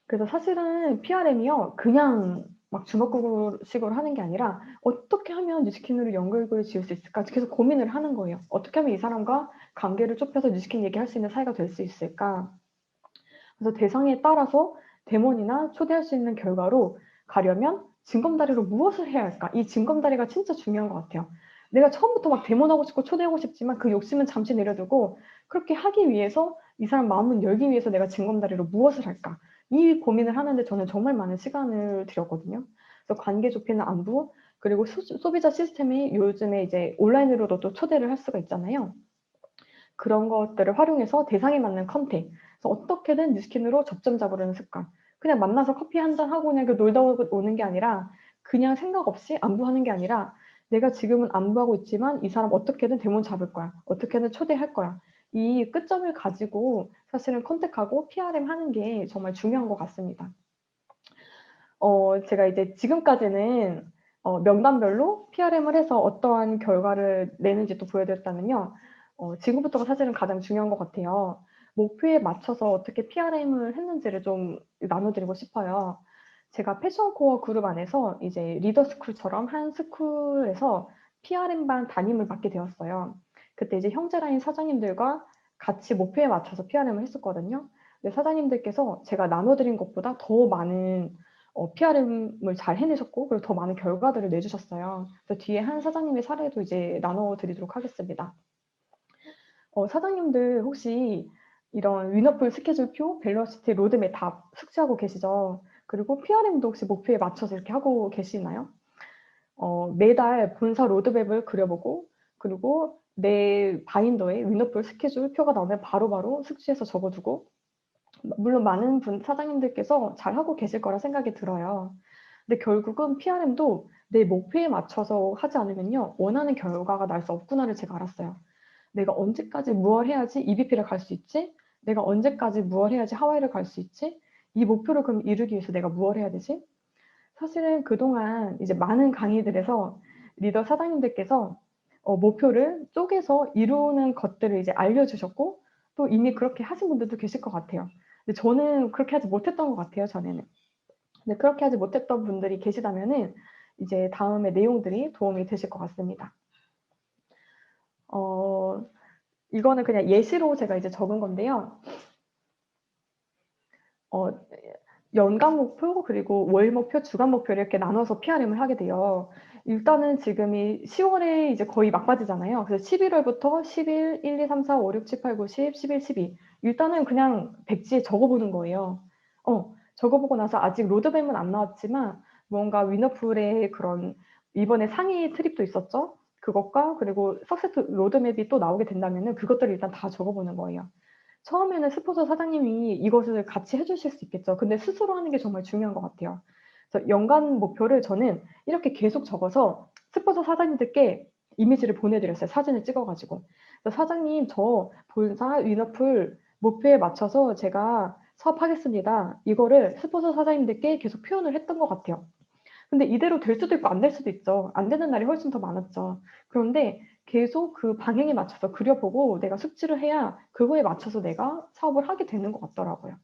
그래서 사실은 PRM이요, 그냥 막 주먹구구식으로 하는 게 아니라 '어떻게 하면 뉴스킨으로 연결고리를 지을 수 있을까?' 계속 고민을 하는 거예요. '어떻게 하면 이 사람과 관계를 좁혀서 뉴스킨 얘기할 수 있는 사이가 될 수 있을까?' 그래서 대상에 따라서 데몬이나 초대할 수 있는 결과로 가려면 징검다리로 무엇을 해야 할까? 이 징검다리가 진짜 중요한 것 같아요. 내가 처음부터 막 데몬하고 싶고 초대하고 싶지만 그 욕심은 잠시 내려두고, 그렇게 하기 위해서 이 사람 마음을 열기 위해서 내가 징검다리로 무엇을 할까? 이 고민을 하는데 저는 정말 많은 시간을 들였거든요. 그래서 관계 좁히는 안부, 그리고 소비자 시스템이 요즘에 이제 온라인으로도 또 초대를 할 수가 있잖아요. 그런 것들을 활용해서 대상에 맞는 컨택, 그래서 어떻게든 뉴스킨으로 접점 잡으려는 습관. 그냥 만나서 커피 한 잔 하고 그냥 놀다 오는 게 아니라, 그냥 생각 없이 안부하는 게 아니라 '내가 지금은 안부하고 있지만 이 사람 어떻게든 대문 잡을 거야. 어떻게든 초대할 거야.' 이 끝점을 가지고 사실은 컨택하고 PRM 하는 게 정말 중요한 것 같습니다. 제가 이제 지금까지는 명단별로 PRM을 해서 어떠한 결과를 내는지 또 보여드렸다면요. 지금부터가 사실은 가장 중요한 것 같아요. 목표에 맞춰서 어떻게 PRM을 했는지를 좀 나눠 드리고 싶어요. 제가 패션 코어 그룹 안에서 이제 리더 스쿨처럼 한 스쿨에서 PRM 반 담임을 맡게 되었어요. 그때 이제 형제라인 사장님들과 같이 목표에 맞춰서 PRM을 했었거든요. 근데 사장님들께서 제가 나눠 드린 것보다 더 많은 PRM을 잘 해내셨고, 그리고 더 많은 결과들을 내주셨어요. 그래서 뒤에 한 사장님의 사례도 이제 나눠 드리도록 하겠습니다. 사장님들 혹시 이런 위너풀 스케줄표, 밸런시티 로드맵 다 숙지하고 계시죠? 그리고 PRM도 혹시 목표에 맞춰서 이렇게 하고 계시나요? 매달 본사 로드맵을 그려보고, 그리고 내 바인더에 위너풀 스케줄표가 나오면 바로바로 숙지해서 적어두고, 물론 많은 사장님들께서 잘하고 계실 거라 생각이 들어요. 근데 결국은 PRM도 내 목표에 맞춰서 하지 않으면요, 원하는 결과가 날 수 없구나를 제가 알았어요. 내가 언제까지 무얼 해야지 EBP를 갈 수 있지? 내가 언제까지 무얼 해야지 하와이를 갈 수 있지? 이 목표를 그럼 이루기 위해서 내가 무얼 해야 되지? 사실은 그동안 이제 많은 강의들에서 리더 사장님들께서 목표를 쪼개서 이루는 것들을 이제 알려주셨고, 또 이미 그렇게 하신 분들도 계실 것 같아요. 근데 저는 그렇게 하지 못했던 것 같아요, 전에는. 근데 그렇게 하지 못했던 분들이 계시다면은 이제 다음의 내용들이 도움이 되실 것 같습니다. 어 이거는 그냥 예시로 제가 이제 적은 건데요. 어 연간 목표, 그리고 월 목표, 주간 목표 이렇게 나눠서 PRM을 하게 돼요. 일단은 지금이 10 월에 이제 거의 막바지잖아요. 그래서 11 월부터 10일, 1, 2, 3, 4, 5, 6, 7, 8, 9, 10, 11, 12 일단은 그냥 백지에 적어 보는 거예요. 적어 보고 나서 아직 로드맵은 안 나왔지만 뭔가 위너풀의 그런 이번에 상위 트립도 있었죠. 그것과 그리고 석세스 로드맵이 또 나오게 된다면은 그것들을 일단 다 적어 보는 거예요. 처음에는 스폰서 사장님이 이것을 같이 해 주실 수 있겠죠. 근데 스스로 하는 게 정말 중요한 것 같아요. 그래서 연간 목표를 저는 이렇게 계속 적어서 스폰서 사장님들께 이미지를 보내드렸어요. 사진을 찍어가지고. 그래서 사장님, 저 본사 위너풀 목표에 맞춰서 제가 사업하겠습니다. 이거를 스폰서 사장님들께 계속 표현을 했던 것 같아요. 근데 이대로 될 수도 있고 안 될 수도 있죠. 안 되는 날이 훨씬 더 많았죠. 그런데 계속 그 방향에 맞춰서 그려보고 내가 숙지를 해야 그거에 맞춰서 내가 사업을 하게 되는 것 같더라고요.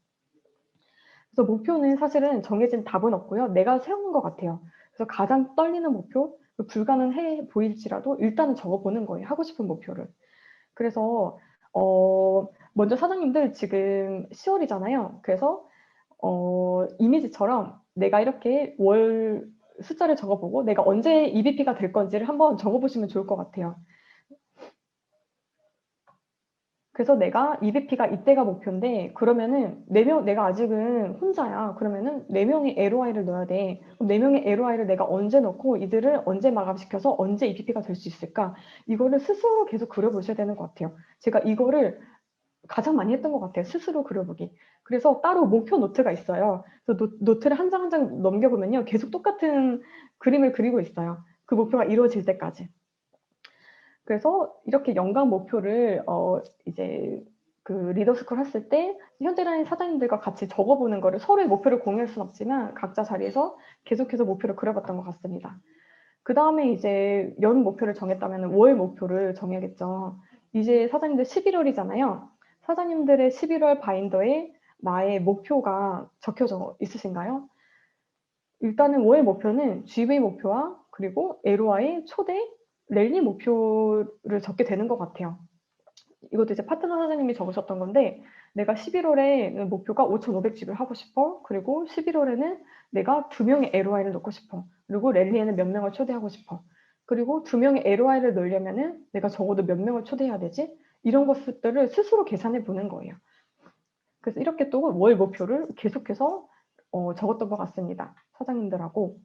그래서 목표는 사실은 정해진 답은 없고요. 내가 세우는 것 같아요. 그래서 가장 떨리는 목표, 불가능해 보일지라도 일단은 적어보는 거예요. 하고 싶은 목표를. 그래서 먼저 사장님들 지금 10월이잖아요. 그래서 이미지처럼 내가 이렇게 월 숫자를 적어보고 내가 언제 EBP가 될 건지를 한번 적어보시면 좋을 것 같아요. 그래서 내가 EBP가 이때가 목표인데 그러면은 4명 내가 아직은 혼자야. 그러면은 4명의 LOI를 넣어야 돼. 그럼 4명의 LOI를 내가 언제 넣고 이들을 언제 마감시켜서 언제 EBP가 될 수 있을까? 이거를 스스로 계속 그려보셔야 되는 것 같아요. 제가 이거를 가장 많이 했던 것 같아요. 스스로 그려보기. 그래서 따로 목표 노트가 있어요. 그래서 노트를 한 장 한 장 넘겨보면요. 계속 똑같은 그림을 그리고 있어요. 그 목표가 이루어질 때까지. 그래서 이렇게 연간 목표를 이제 그 리더스쿨 했을 때 현대라인 사장님들과 같이 적어보는 거를 서로의 목표를 공유할 수는 없지만 각자 자리에서 계속해서 목표를 그려봤던 것 같습니다. 그 다음에 이제 연 목표를 정했다면 월 목표를 정해야겠죠. 이제 사장님들 11월이잖아요. 사장님들의 11월 바인더에 나의 목표가 적혀져 있으신가요? 일단은 월 목표는 GV 목표와 그리고 LOI 초대 랠리 목표를 적게 되는 것 같아요. 이것도 이제 파트너 사장님이 적으셨던 건데 내가 11월에 목표가 5,500집을 하고 싶어. 그리고 11월에는 내가 2명의 LOI를 넣고 싶어. 그리고 랠리에는 몇 명을 초대하고 싶어. 그리고 2명의 LOI를 넣으려면은 내가 적어도 몇 명을 초대해야 되지? 이런 것들을 스스로 계산해 보는 거예요. 그래서 이렇게 또 월 목표를 계속해서 적었던 것 같습니다. 사장님들하고.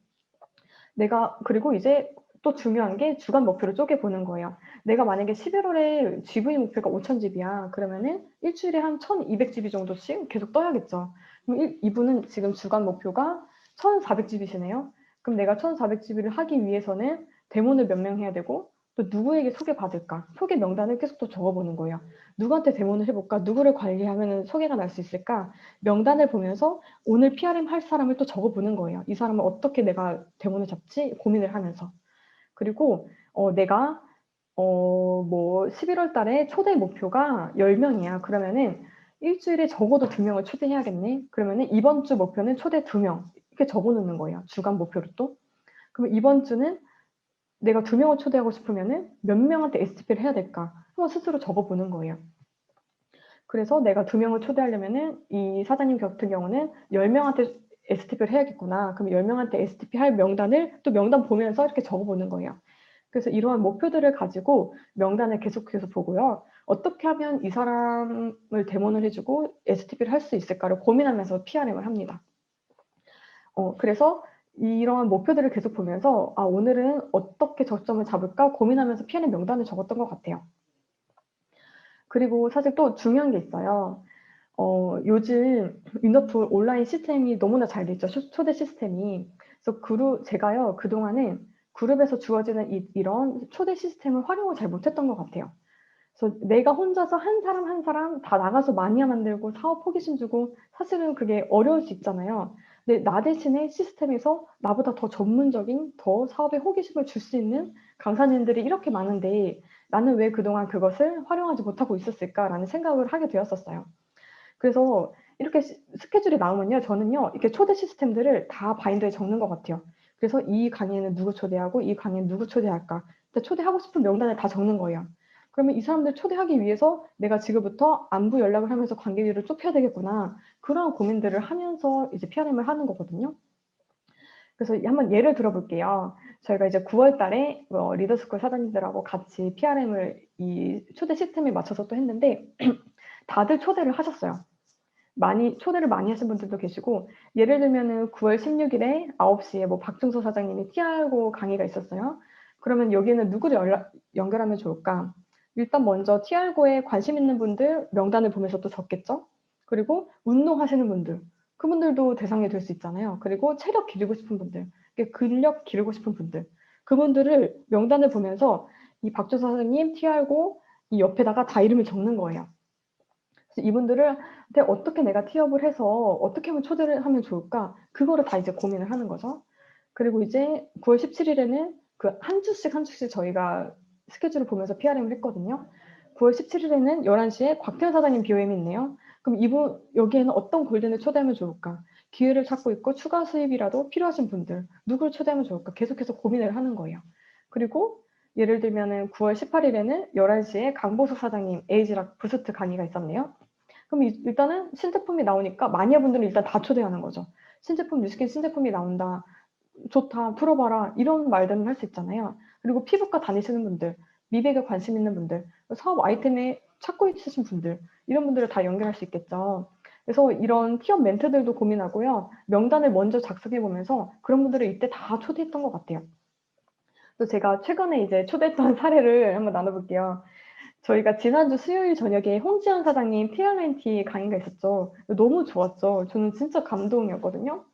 내가 그리고 이제 또 중요한 게 주간 목표를 쪼개보는 거예요. 내가 만약에 11월에 GV 목표가 5,000집이야. 그러면은 일주일에 한 1,200집이 정도씩 계속 떠야겠죠. 그럼 이분은 지금 주간 목표가 1,400집이시네요. 그럼 내가 1,400집을 하기 위해서는 데모를 몇 명 해야 되고 또 누구에게 소개받을까? 소개 명단을 계속 또 적어보는 거예요. 누구한테 데모를 해볼까? 누구를 관리하면 소개가 날 수 있을까? 명단을 보면서 오늘 PRM 할 사람을 또 적어보는 거예요. 이 사람을 어떻게 내가 데모를 잡지? 고민을 하면서. 그리고 내가 뭐 11월 달에 초대 목표가 10명이야. 그러면은 일주일에 적어도 2명을 초대해야겠네. 그러면은 이번 주 목표는 초대 2명. 이렇게 적어 놓는 거예요. 주간 목표로 또. 그럼 이번 주는 내가 2명을 초대하고 싶으면은 몇 명한테 STP를 해야 될까? 한번 스스로 적어 보는 거예요. 그래서 내가 2명을 초대하려면은 이 사장님 같은 경우는 10명한테 STP를 해야겠구나. 그럼 10명한테 STP 할 명단을 또 명단 보면서 이렇게 적어 보는 거예요. 그래서 이러한 목표들을 가지고 명단을 계속해서 보고요. 어떻게 하면 이 사람을 데모를 해주고 STP를 할 수 있을까를 고민하면서 PRM을 합니다. 그래서 이러한 목표들을 계속 보면서 오늘은 어떻게 저점을 잡을까 고민하면서 PRM 명단을 적었던 것 같아요. 그리고 사실 또 중요한 게 있어요. 요즘 위너풀 온라인 시스템이 너무나 잘 돼 있죠. 초대 시스템이. 그래서 제가요, 그동안은 그룹에서 주어지는 이런 초대 시스템을 활용을 잘 못했던 것 같아요. 그래서 내가 혼자서 한 사람 한 사람 다 나가서 마니아 만들고 사업 호기심 주고 사실은 그게 어려울 수 있잖아요. 근데 나 대신에 시스템에서 나보다 더 전문적인 더 사업에 호기심을 줄 수 있는 강사님들이 이렇게 많은데 나는 왜 그동안 그것을 활용하지 못하고 있었을까라는 생각을 하게 되었었어요. 그래서 이렇게 스케줄이 나오면요. 저는요. 이렇게 초대 시스템들을 다 바인더에 적는 것 같아요. 그래서 이 강의에는 누구 초대하고 이 강의에는 누구 초대할까? 초대하고 싶은 명단을 다 적는 거예요. 그러면 이 사람들 초대하기 위해서 내가 지금부터 안부 연락을 하면서 관계비를 좁혀야 되겠구나. 그런 고민들을 하면서 이제 PRM을 하는 거거든요. 그래서 한번 예를 들어볼게요. 저희가 이제 9월 달에 리더스쿨 사장님들하고 같이 PRM을 이 초대 시스템에 맞춰서 또 했는데 다들 초대를 하셨어요. 초대를 많이 하신 분들도 계시고, 예를 들면은 9월 16일에 9시에 뭐 박중서 사장님이 TR고 강의가 있었어요. 그러면 여기는 누구를 연결하면 좋을까? 일단 먼저 TR고에 관심 있는 분들 명단을 보면서 또 적겠죠? 그리고 운동하시는 분들, 그분들도 대상이 될 수 있잖아요. 그리고 체력 기르고 싶은 분들, 근력 기르고 싶은 분들, 그분들을 명단을 보면서 이 박주서 선생님 티알고 이 옆에다가 다 이름을 적는 거예요. 그래서 이분들을 어떻게 내가 티업을 해서 어떻게 하면 초대를 하면 좋을까? 그거를 다 이제 고민을 하는 거죠. 그리고 이제 9월 17일에는 그 한 주씩 한 주씩 저희가 스케줄을 보면서 PRM을 했거든요. 9월 17일에는 11시에 곽태현 사장님 BOM이 있네요. 그럼 이분 여기에는 어떤 골든을 초대하면 좋을까? 기회를 찾고 있고 추가 수입이라도 필요하신 분들 누구를 초대하면 좋을까? 계속해서 고민을 하는 거예요. 그리고 예를 들면은 9월 18일에는 11시에 강보석 사장님 에이지락 부스트 강의가 있었네요. 그럼 일단은 신제품이 나오니까 마니아분들은 일단 다 초대하는 거죠. 신제품, 뉴스킨 신제품이 나온다. 좋다, 풀어봐라. 이런 말들은 할 수 있잖아요. 그리고 피부과 다니시는 분들, 미백에 관심 있는 분들, 사업 아이템에 찾고 있으신 분들, 이런 분들을 다 연결할 수 있겠죠. 그래서 이런 티업 멘트들도 고민하고요. 명단을 먼저 작성해 보면서 그런 분들을 이때 다 초대했던 것 같아요. 또 제가 최근에 이제 초대했던 사례를 한번 나눠볼게요. 저희가 지난주 수요일 저녁에 홍지연 사장님 TR90 강의가 있었죠. 너무 좋았죠. 저는 진짜 감동이었거든요.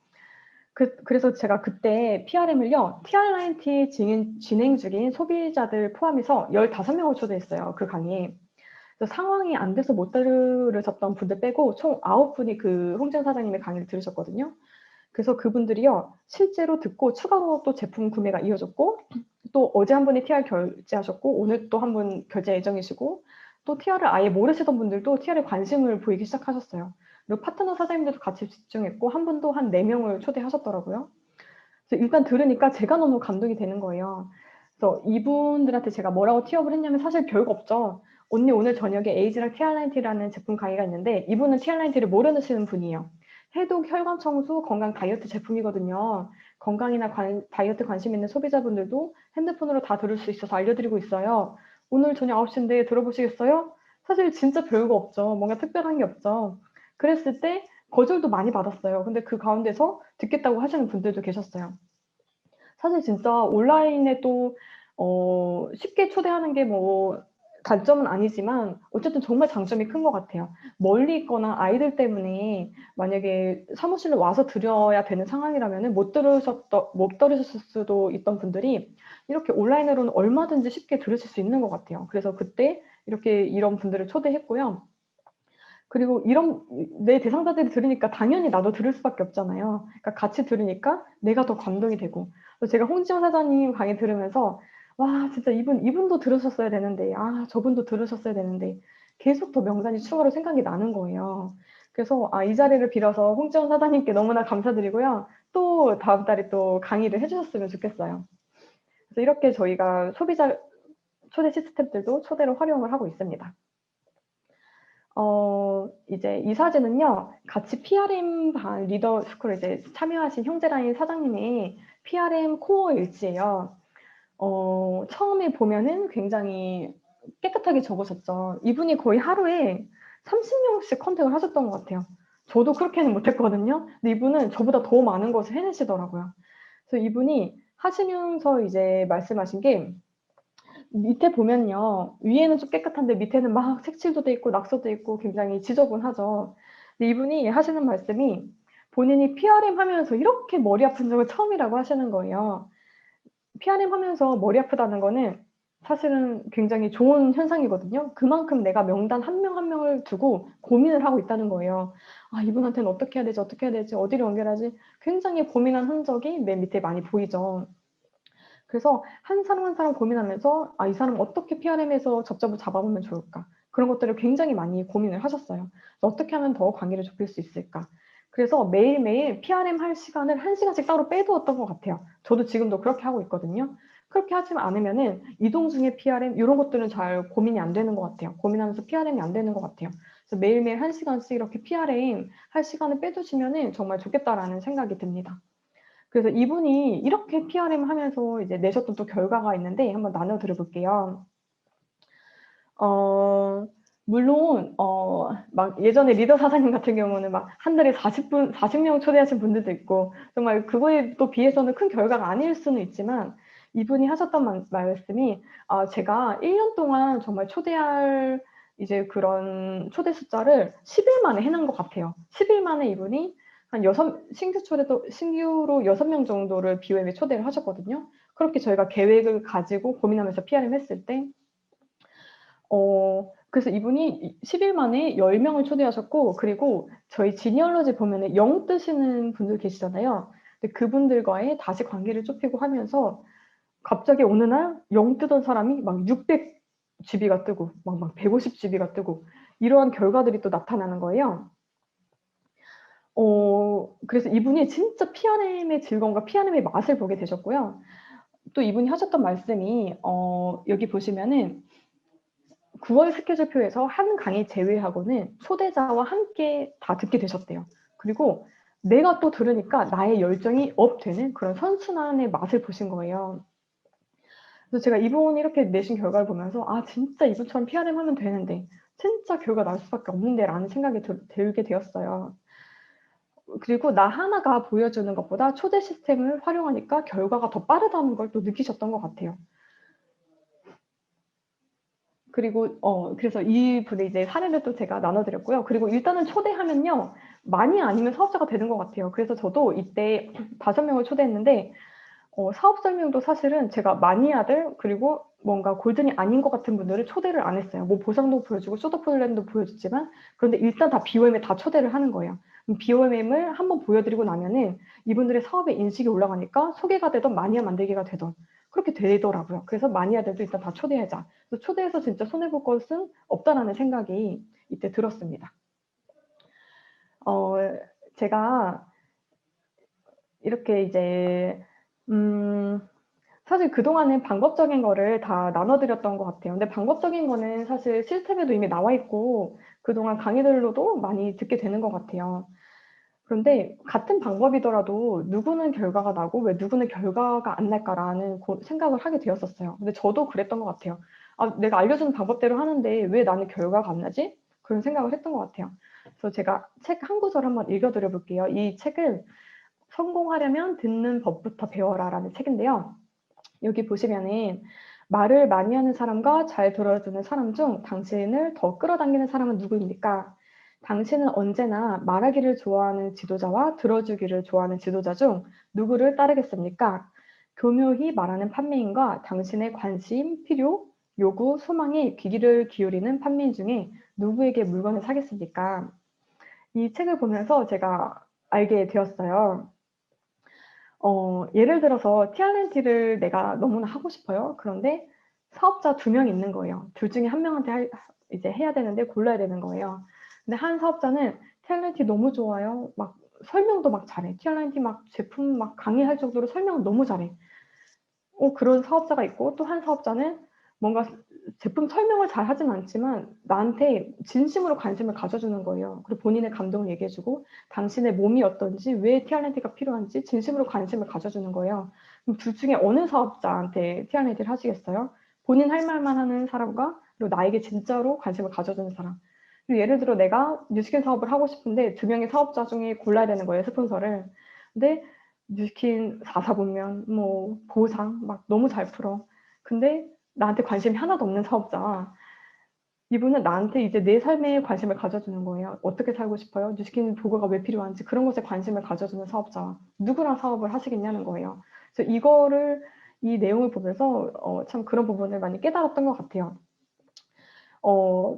그래서 제가 그때 PRM을요, TR90 진행 중인 소비자들 포함해서 15명을 초대했어요. 그 강의에. 그래서 상황이 안 돼서 못 들으셨던 분들 빼고 총 9분이 그 홍지연 사장님의 강의를 들으셨거든요. 그래서 그분들이요, 실제로 듣고 추가로 또 제품 구매가 이어졌고, 또 어제 한 분이 TR 결제하셨고, 오늘 또 한 분 결제 예정이시고, 또 TR을 아예 모르시던 분들도 TR에 관심을 보이기 시작하셨어요. 그리고 파트너 사장님들도 같이 집중했고, 한 분도 한 4명을 초대하셨더라고요. 그래서 일단 들으니까 제가 너무 감동이 되는 거예요. 그래서 이분들한테 제가 뭐라고 티업을 했냐면 사실 별거 없죠. 언니 오늘 저녁에 에이지랑 TR90라는 제품 강의가 있는데 이분은 TR90를 모르시는 분이에요. 해독 혈관 청소 건강 다이어트 제품이거든요. 건강이나 다이어트 관심 있는 소비자분들도 핸드폰으로 다 들을 수 있어서 알려드리고 있어요. 오늘 저녁 9시인데 들어보시겠어요? 사실 진짜 별거 없죠. 뭔가 특별한 게 없죠. 그랬을 때 거절도 많이 받았어요. 근데 그 가운데서 듣겠다고 하시는 분들도 계셨어요. 사실 진짜 온라인에 또 쉽게 초대하는 게 뭐 단점은 아니지만 어쨌든 정말 장점이 큰 것 같아요. 멀리 있거나 아이들 때문에 만약에 사무실로 와서 들어야 되는 상황이라면은 못 들으셨을 수도 있던 분들이 이렇게 온라인으로는 얼마든지 쉽게 들으실 수 있는 것 같아요. 그래서 그때 이렇게 이런 분들을 초대했고요. 그리고 이런 내 대상자들이 들으니까 당연히 나도 들을 수밖에 없잖아요. 그러니까 같이 들으니까 내가 더 감동이 되고. 그래서 제가 홍지영 사장님 강의 들으면서 와 진짜 이분도 들으셨어야 되는데 아 저분도 들으셨어야 되는데 계속 더 명단이 추가로 생각이 나는 거예요. 그래서 이 자리를 빌어서 홍지영 사장님께 너무나 감사드리고요. 또 다음 달에 또 강의를 해주셨으면 좋겠어요. 그래서 이렇게 저희가 소비자 초대 시스템들도 초대로 활용을 하고 있습니다. 이제 이 사진은요, 같이 PRM 반 리더 스쿨 이제 참여하신 형제라인 사장님의 PRM 코어 일지예요. 처음에 보면은 굉장히 깨끗하게 적으셨죠. 이분이 거의 하루에 30명씩 컨택을 하셨던 것 같아요. 저도 그렇게는 못했거든요. 근데 이분은 저보다 더 많은 것을 해내시더라고요. 그래서 이분이 하시면서 이제 말씀하신 게 밑에 보면요. 위에는 좀 깨끗한데 밑에는 막 색칠도 돼 있고 낙서도 있고 굉장히 지저분하죠. 근데 이분이 하시는 말씀이 본인이 PRM 하면서 이렇게 머리 아픈 적은 처음이라고 하시는 거예요. PRM 하면서 머리 아프다는 거는 사실은 굉장히 좋은 현상이거든요. 그만큼 내가 명단 한 명 한 명을 두고 고민을 하고 있다는 거예요. 이분한테는 어떻게 해야 되지? 어떻게 해야 되지? 어디를 연결하지? 굉장히 고민한 흔적이 맨 밑에 많이 보이죠. 그래서 한 사람 한 사람 고민하면서 이 사람 어떻게 PRM에서 접점을 잡아보면 좋을까? 그런 것들을 굉장히 많이 고민을 하셨어요. 어떻게 하면 더 관계를 좁힐 수 있을까? 그래서 매일매일 PRM 할 시간을 1시간씩 따로 빼두었던 것 같아요. 저도 지금도 그렇게 하고 있거든요. 그렇게 하지 않으면은 이동 중에 PRM 이런 것들은 잘 고민이 안 되는 것 같아요. 고민하면서 PRM이 안 되는 것 같아요. 그래서 매일매일 1시간씩 이렇게 PRM 할 시간을 빼두시면은 정말 좋겠다라는 생각이 듭니다. 그래서 이분이 이렇게 PRM 하면서 이제 내셨던 또 결과가 있는데 한번 나눠 드려볼게요. 물론 막 예전에 리더 사장님 같은 경우는 막 한 달에 40명 초대하신 분들도 있고 정말 그거에 또 비해서는 큰 결과가 아닐 수는 있지만 이분이 하셨던 말씀이 제가 1년 동안 정말 초대할 이제 그런 초대 숫자를 10일 만에 해낸 것 같아요. 10일 만에 이분이 한 신규로 6명 정도를 BOM에 초대를 하셨거든요. 그렇게 저희가 계획을 가지고 고민하면서 PRM 했을 때, 그래서 이분이 10일 만에 10명을 초대하셨고, 그리고 저희 지니얼로지 보면은 0 뜨시는 분들 계시잖아요. 근데 그분들과의 다시 관계를 좁히고 하면서 갑자기 어느 날 0 뜨던 사람이 막 600GB가 뜨고, 막 150GB가 뜨고, 이러한 결과들이 또 나타나는 거예요. 그래서 이분이 진짜 PRM의 즐거움과 PRM의 맛을 보게 되셨고요. 또 이분이 하셨던 말씀이, 여기 보시면은 9월 스케줄표에서 한 강의 제외하고는 초대자와 함께 다 듣게 되셨대요. 그리고 내가 또 들으니까 나의 열정이 업되는 그런 선순환의 맛을 보신 거예요. 그래서 제가 이분이 이렇게 내신 결과를 보면서 아 진짜 이분처럼 PRM 하면 되는데 진짜 결과 날 수밖에 없는데 라는 생각이 들게 되었어요. 그리고 나 하나가 보여주는 것보다 초대 시스템을 활용하니까 결과가 더 빠르다는 걸 또 느끼셨던 것 같아요. 그리고 그래서 이분의 이제 사례를 또 제가 나눠드렸고요. 그리고 일단은 초대하면요. 많이 아니면 사업자가 되는 것 같아요. 그래서 저도 이때 5명을 초대했는데 사업 설명도 사실은 제가 마니아들 그리고 뭔가 골든이 아닌 것 같은 분들을 초대를 안 했어요. 뭐 보상도 보여주고 쇼더 플랜도 보여줬지만 그런데 일단 다 BOM에 다 초대를 하는 거예요. BOM을 한번 보여드리고 나면은 이분들의 사업의 인식이 올라가니까 소개가 되던 마니아 만들기가 되던 그렇게 되더라고요. 그래서 마니아들도 일단 다 초대하자. 그래서 초대해서 진짜 손해볼 것은 없다라는 생각이 이때 들었습니다. 제가 이렇게 이제 사실 그동안은 방법적인 거를 다 나눠드렸던 것 같아요. 근데 방법적인 거는 사실 시스템에도 이미 나와 있고 그동안 강의들로도 많이 듣게 되는 것 같아요. 그런데 같은 방법이더라도 누구는 결과가 나고 왜 누구는 결과가 안 날까라는 생각을 하게 되었었어요. 근데 저도 그랬던 것 같아요. 아, 내가 알려주는 방법대로 하는데 왜 나는 결과가 안 나지? 그런 생각을 했던 것 같아요. 그래서 제가 책 한 구절 한번 읽어드려 볼게요. 이 책은 성공하려면 듣는 법부터 배워라라는 책인데요. 여기 보시면은 말을 많이 하는 사람과 잘 들어주는 사람 중 당신을 더 끌어당기는 사람은 누구입니까? 당신은 언제나 말하기를 좋아하는 지도자와 들어주기를 좋아하는 지도자 중 누구를 따르겠습니까? 교묘히 말하는 판매인과 당신의 관심, 필요, 요구, 소망에 귀를 기울이는 판매인 중에 누구에게 물건을 사겠습니까? 이 책을 보면서 제가 알게 되었어요. 예를 들어서 TRNT를 내가 너무나 하고 싶어요. 그런데 사업자 2명 있는 거예요. 둘 중에 한 명한테 이제 해야 되는데 골라야 되는 거예요. 근데 한 사업자는 TRNT 너무 좋아요. 막 설명도 막 잘해. TRNT 막 제품 막 강의할 정도로 설명을 너무 잘해. 그런 사업자가 있고 또 한 사업자는 뭔가 제품 설명을 잘 하진 않지만 나한테 진심으로 관심을 가져주는 거예요. 그리고 본인의 감동을 얘기해주고 당신의 몸이 어떤지 왜 TRNT가 필요한지 진심으로 관심을 가져주는 거예요. 그럼 둘 중에 어느 사업자한테 TRNT를 하시겠어요? 본인 할 말만 하는 사람과 그리고 나에게 진짜로 관심을 가져주는 사람. 그리고 예를 들어 내가 뉴스킨 사업을 하고 싶은데 2명의 사업자 중에 골라야 되는 거예요, 스폰서를. 근데 뉴스킨 4사 보면 뭐 보상 막 너무 잘 풀어. 근데 나한테 관심이 하나도 없는 사업자. 이분은 나한테 이제 내 삶에 관심을 가져주는 거예요. 어떻게 살고 싶어요? 뉴스킨 도구가 왜 필요한지 그런 것에 관심을 가져주는 사업자. 누구랑 사업을 하시겠냐는 거예요. 그래서 이 내용을 보면서 참 그런 부분을 많이 깨달았던 것 같아요.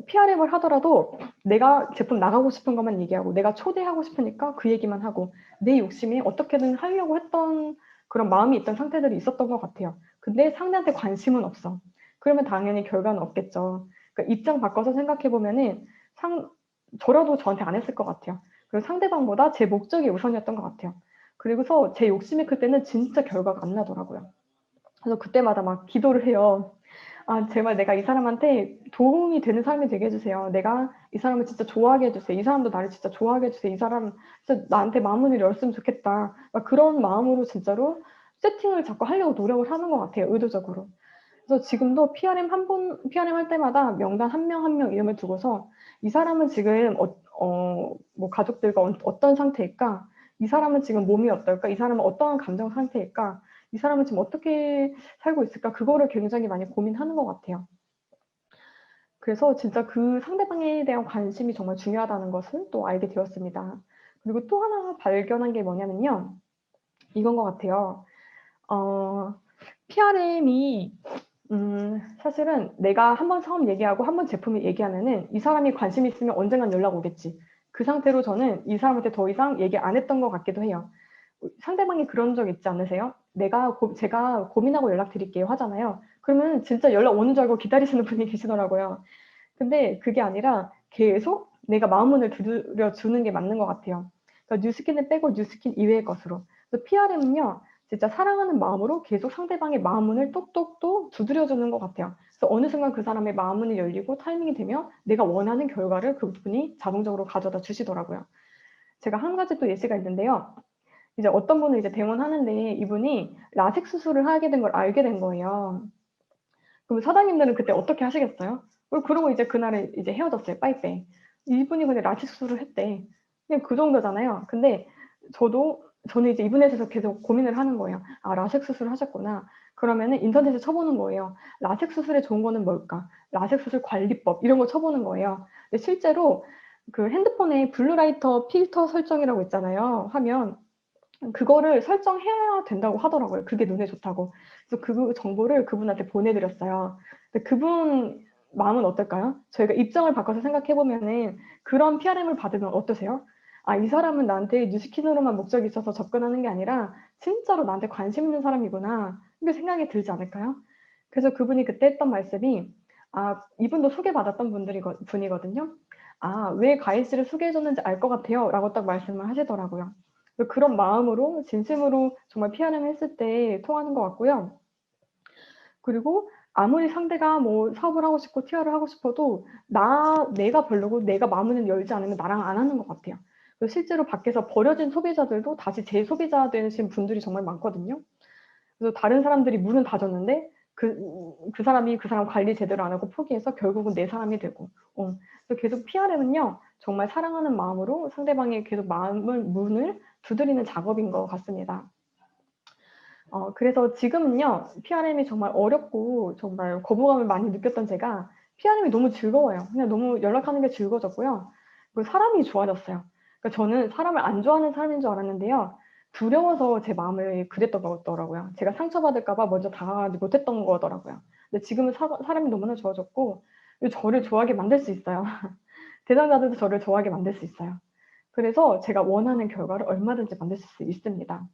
PRM을 하더라도 내가 제품 나가고 싶은 것만 얘기하고 내가 초대하고 싶으니까 그 얘기만 하고 내 욕심에 어떻게든 하려고 했던 그런 마음이 있던 상태들이 있었던 것 같아요. 근데 상대한테 관심은 없어. 그러면 당연히 결과는 없겠죠. 그러니까 입장 바꿔서 생각해 보면은 저라도 저한테 안 했을 것 같아요. 그리고 상대방보다 제 목적이 우선이었던 것 같아요. 그리고서 제 욕심이 클 때는 진짜 결과가 안 나더라고요. 그래서 그때마다 막 기도를 해요. 아, 제발 내가 이 사람한테 도움이 되는 삶이 되게 해주세요. 내가 이 사람을 진짜 좋아하게 해주세요. 이 사람도 나를 진짜 좋아하게 해주세요. 이 사람 진짜 나한테 마음문을 열었으면 좋겠다. 막 그런 마음으로 진짜로 세팅을 자꾸 하려고 노력을 하는 것 같아요. 의도적으로. 그래서 지금도 PRM 할 때마다 명단 한 명 한 명 이름을 두고서 이 사람은 지금 뭐 가족들과 어떤 상태일까? 이 사람은 지금 몸이 어떨까? 이 사람은 어떠한 감정 상태일까? 이 사람은 지금 어떻게 살고 있을까? 그거를 굉장히 많이 고민하는 것 같아요. 그래서 진짜 그 상대방에 대한 관심이 정말 중요하다는 것을 또 알게 되었습니다. 그리고 또 하나 발견한 게 뭐냐면요. 이건 것 같아요. PRM이 사실은 내가 한번 사업 얘기하고 한번 제품을 얘기하면은 이 사람이 관심 있으면 언젠간 연락 오겠지. 그 상태로 저는 이 사람한테 더 이상 얘기 안 했던 것 같기도 해요. 상대방이 그런 적 있지 않으세요? 제가 고민하고 연락드릴게요 하잖아요. 그러면 진짜 연락 오는 줄 알고 기다리시는 분이 계시더라고요. 근데 그게 아니라 계속 내가 마음문을 두드려 주는 게 맞는 것 같아요. 그러니까 뉴스킨을 빼고 뉴스킨 이외의 것으로. 그래서 PRM은요, 진짜 사랑하는 마음으로 계속 상대방의 마음문을 똑똑똑 두드려 주는 것 같아요. 그래서 어느 순간 그 사람의 마음문이 열리고 타이밍이 되면 내가 원하는 결과를 그분이 자동적으로 가져다 주시더라고요. 제가 한 가지 또 예시가 있는데요. 이제 어떤 분은 이제 대원하는데 이분이 라섹 수술을 하게 된 걸 알게 된 거예요. 그럼 사장님들은 그때 어떻게 하시겠어요? 그러고 이제 그날에 이제 헤어졌어요. 빠이빠이. 이분이 근데 라식 수술을 했대. 그냥 그 정도잖아요. 근데 저는 이제 이분에 대해서 계속 고민을 하는 거예요. 아, 라섹 수술을 하셨구나. 그러면은 인터넷에 쳐보는 거예요. 라섹 수술에 좋은 거는 뭘까? 라섹 수술 관리법 이런 거 쳐보는 거예요. 근데 실제로 그 핸드폰에 블루라이터 필터 설정이라고 있잖아요. 하면 그거를 설정해야 된다고 하더라고요. 그게 눈에 좋다고. 그래서 그 정보를 그분한테 보내드렸어요. 근데 그분 마음은 어떨까요? 저희가 입장을 바꿔서 생각해보면은 그런 PRM을 받으면 어떠세요? 아, 이 사람은 나한테 뉴스킨으로만 목적이 있어서 접근하는 게 아니라 진짜로 나한테 관심 있는 사람이구나. 이렇게 생각이 들지 않을까요? 그래서 그분이 그때 했던 말씀이 아, 이분도 소개받았던 분이거든요. 아, 왜 가인 씨를 소개해줬는지 알 것 같아요. 라고 딱 말씀을 하시더라고요. 그런 마음으로 진심으로 정말 피아노를 했을 때 통하는 것 같고요. 그리고 아무리 상대가 뭐 사업을 하고 싶고 티어를 하고 싶어도 내가 별로고 내가 마음을 열지 않으면 나랑 안 하는 것 같아요. 실제로 밖에서 버려진 소비자들도 다시 재소비자 되신 분들이 정말 많거든요. 그래서 다른 사람들이 문은 닫았는데 그 사람이 그 사람 관리 제대로 안 하고 포기해서 결국은 내 사람이 되고. 그래서 계속 PRM은요, 정말 사랑하는 마음으로 상대방의 계속 문을 두드리는 작업인 것 같습니다. 그래서 지금은요, PRM이 정말 어렵고 정말 거부감을 많이 느꼈던 제가 PRM이 너무 즐거워요. 그냥 너무 연락하는 게 즐거워졌고요. 그리고 사람이 좋아졌어요. 그러니까 저는 사람을 안 좋아하는 사람인 줄 알았는데요. 두려워서 제 마음을 그랬던 거더라고요. 제가 상처받을까봐 먼저 다가가지 못했던 거더라고요. 근데 지금은 사람이 너무나 좋아졌고, 저를 좋아하게 만들 수 있어요. 대상자들도 저를 좋아하게 만들 수 있어요. 그래서 제가 원하는 결과를 얼마든지 만들 수 있습니다.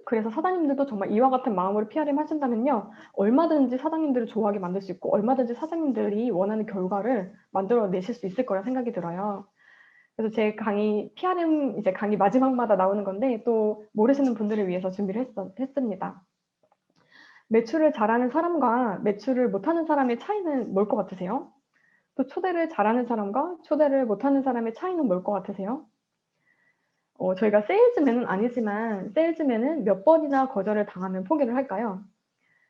그래서 사장님들도 정말 이와 같은 마음으로 PRM 하신다면요. 얼마든지 사장님들을 좋아하게 만들 수 있고 얼마든지 사장님들이 원하는 결과를 만들어 내실 수 있을 거라 생각이 들어요. 그래서 제 강의 PRM 이제 강의 마지막마다 나오는 건데 또 모르시는 분들을 위해서 준비를 했습니다. 매출을 잘하는 사람과 매출을 못하는 사람의 차이는 뭘 것 같으세요? 또 초대를 잘하는 사람과 초대를 못하는 사람의 차이는 뭘 것 같으세요? 저희가 세일즈맨은 아니지만 세일즈맨은 몇 번이나 거절을 당하면 포기를 할까요?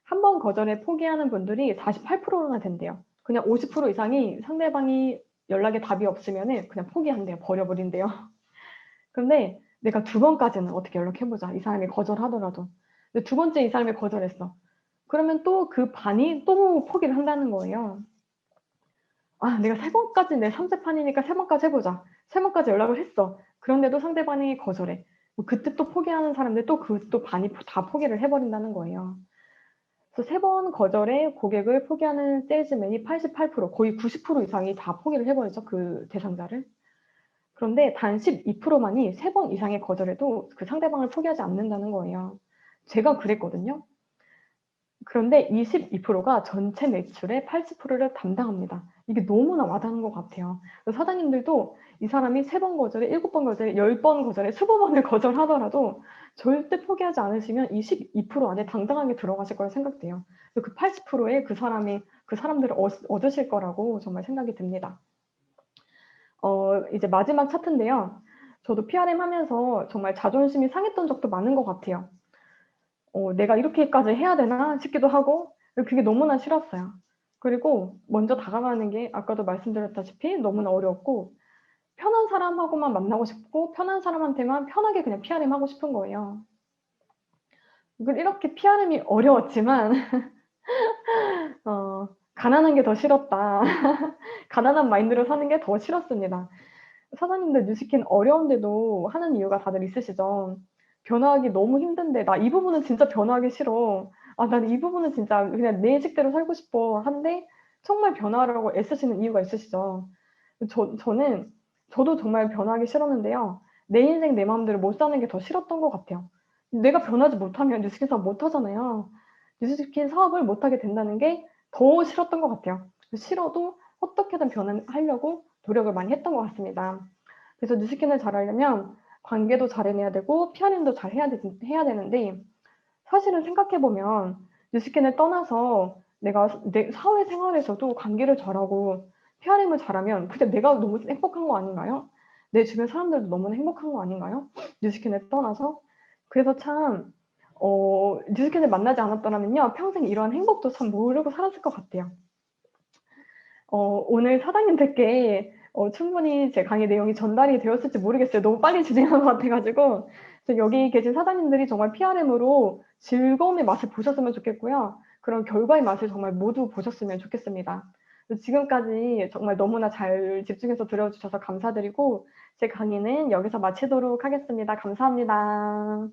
한 번 거절에 포기하는 분들이 48%나 된대요. 그냥 50% 이상이 상대방이 연락에 답이 없으면 그냥 포기한대요. 버려버린대요. 근데 내가 두 번까지는 어떻게 연락해보자. 이 사람이 거절하더라도. 근데 두 번째 이 사람이 거절했어. 그러면 또 그 반이 또 포기를 한다는 거예요. 아, 내가 세 번까지 내 3세판이니까 세 번까지 해보자. 세 번까지 연락을 했어. 그런데도 상대방이 거절해. 그때 또 포기하는 사람들 또 반이 다 포기를 해버린다는 거예요. 그래서 세 번 거절에 고객을 포기하는 세일즈맨이 88%, 거의 90% 이상이 다 포기를 해버리죠. 그 대상자를. 그런데 단 12%만이 세 번 이상의 거절에도 그 상대방을 포기하지 않는다는 거예요. 제가 그랬거든요. 그런데 22%가 전체 매출의 80%를 담당합니다. 이게 너무나 와닿는 것 같아요. 사장님들도 이 사람이 3번 거절에 7번 거절에 10번 거절에 20번을 거절하더라도 절대 포기하지 않으시면 22% 안에 당당하게 들어가실 거라 생각돼요. 그 80%의 그 사람들을 얻으실 거라고 정말 생각이 듭니다. 이제 마지막 차트인데요. 저도 PRM 하면서 정말 자존심이 상했던 적도 많은 것 같아요. 내가 이렇게까지 해야 되나 싶기도 하고 그게 너무나 싫었어요. 그리고 먼저 다가가는 게 아까도 말씀드렸다시피 너무나 어려웠고 편한 사람하고만 만나고 싶고 편한 사람한테만 편하게 그냥 PRM 하고 싶은 거예요. 이렇게 PRM이 어려웠지만 가난한 게 더 싫었다. 가난한 마인드로 사는 게 더 싫었습니다. 사장님들 뉴스킨 어려운데도 하는 이유가 다들 있으시죠. 변화하기 너무 힘든데 나 이 부분은 진짜 변화하기 싫어. 아, 난 이 부분은 진짜 그냥 내 식대로 살고 싶어. 한데 정말 변화하려고 애쓰시는 이유가 있으시죠. 저는 저도 정말 변하기 싫었는데요. 내 인생 내 마음대로 못 사는 게 더 싫었던 것 같아요. 내가 변하지 못하면 뉴스킨 사업 못 하잖아요. 뉴스킨 사업을 못 하게 된다는 게 더 싫었던 것 같아요. 싫어도 어떻게든 변하려고 노력을 많이 했던 것 같습니다. 그래서 뉴스킨을 잘하려면 관계도 잘해내야 되고 피아님도 잘 해야 되는데 사실은 생각해보면 뉴스킨을 떠나서 내가 내 사회생활에서도 관계를 잘하고 피아님을 잘하면 그냥 내가 너무 행복한 거 아닌가요? 내 주변 사람들도 너무나 행복한 거 아닌가요? 뉴스킨을 떠나서. 그래서 참 뉴스킨을 만나지 않았더라면요 평생 이러한 행복도 참 모르고 살았을 것 같아요. 오늘 사장님들께 충분히 제 강의 내용이 전달이 되었을지 모르겠어요. 너무 빨리 진행한 것 같아가지고. 그래서 여기 계신 사장님들이 정말 PRM으로 즐거움의 맛을 보셨으면 좋겠고요. 그런 결과의 맛을 정말 모두 보셨으면 좋겠습니다. 지금까지 정말 너무나 잘 집중해서 들어주셔서 감사드리고 제 강의는 여기서 마치도록 하겠습니다. 감사합니다.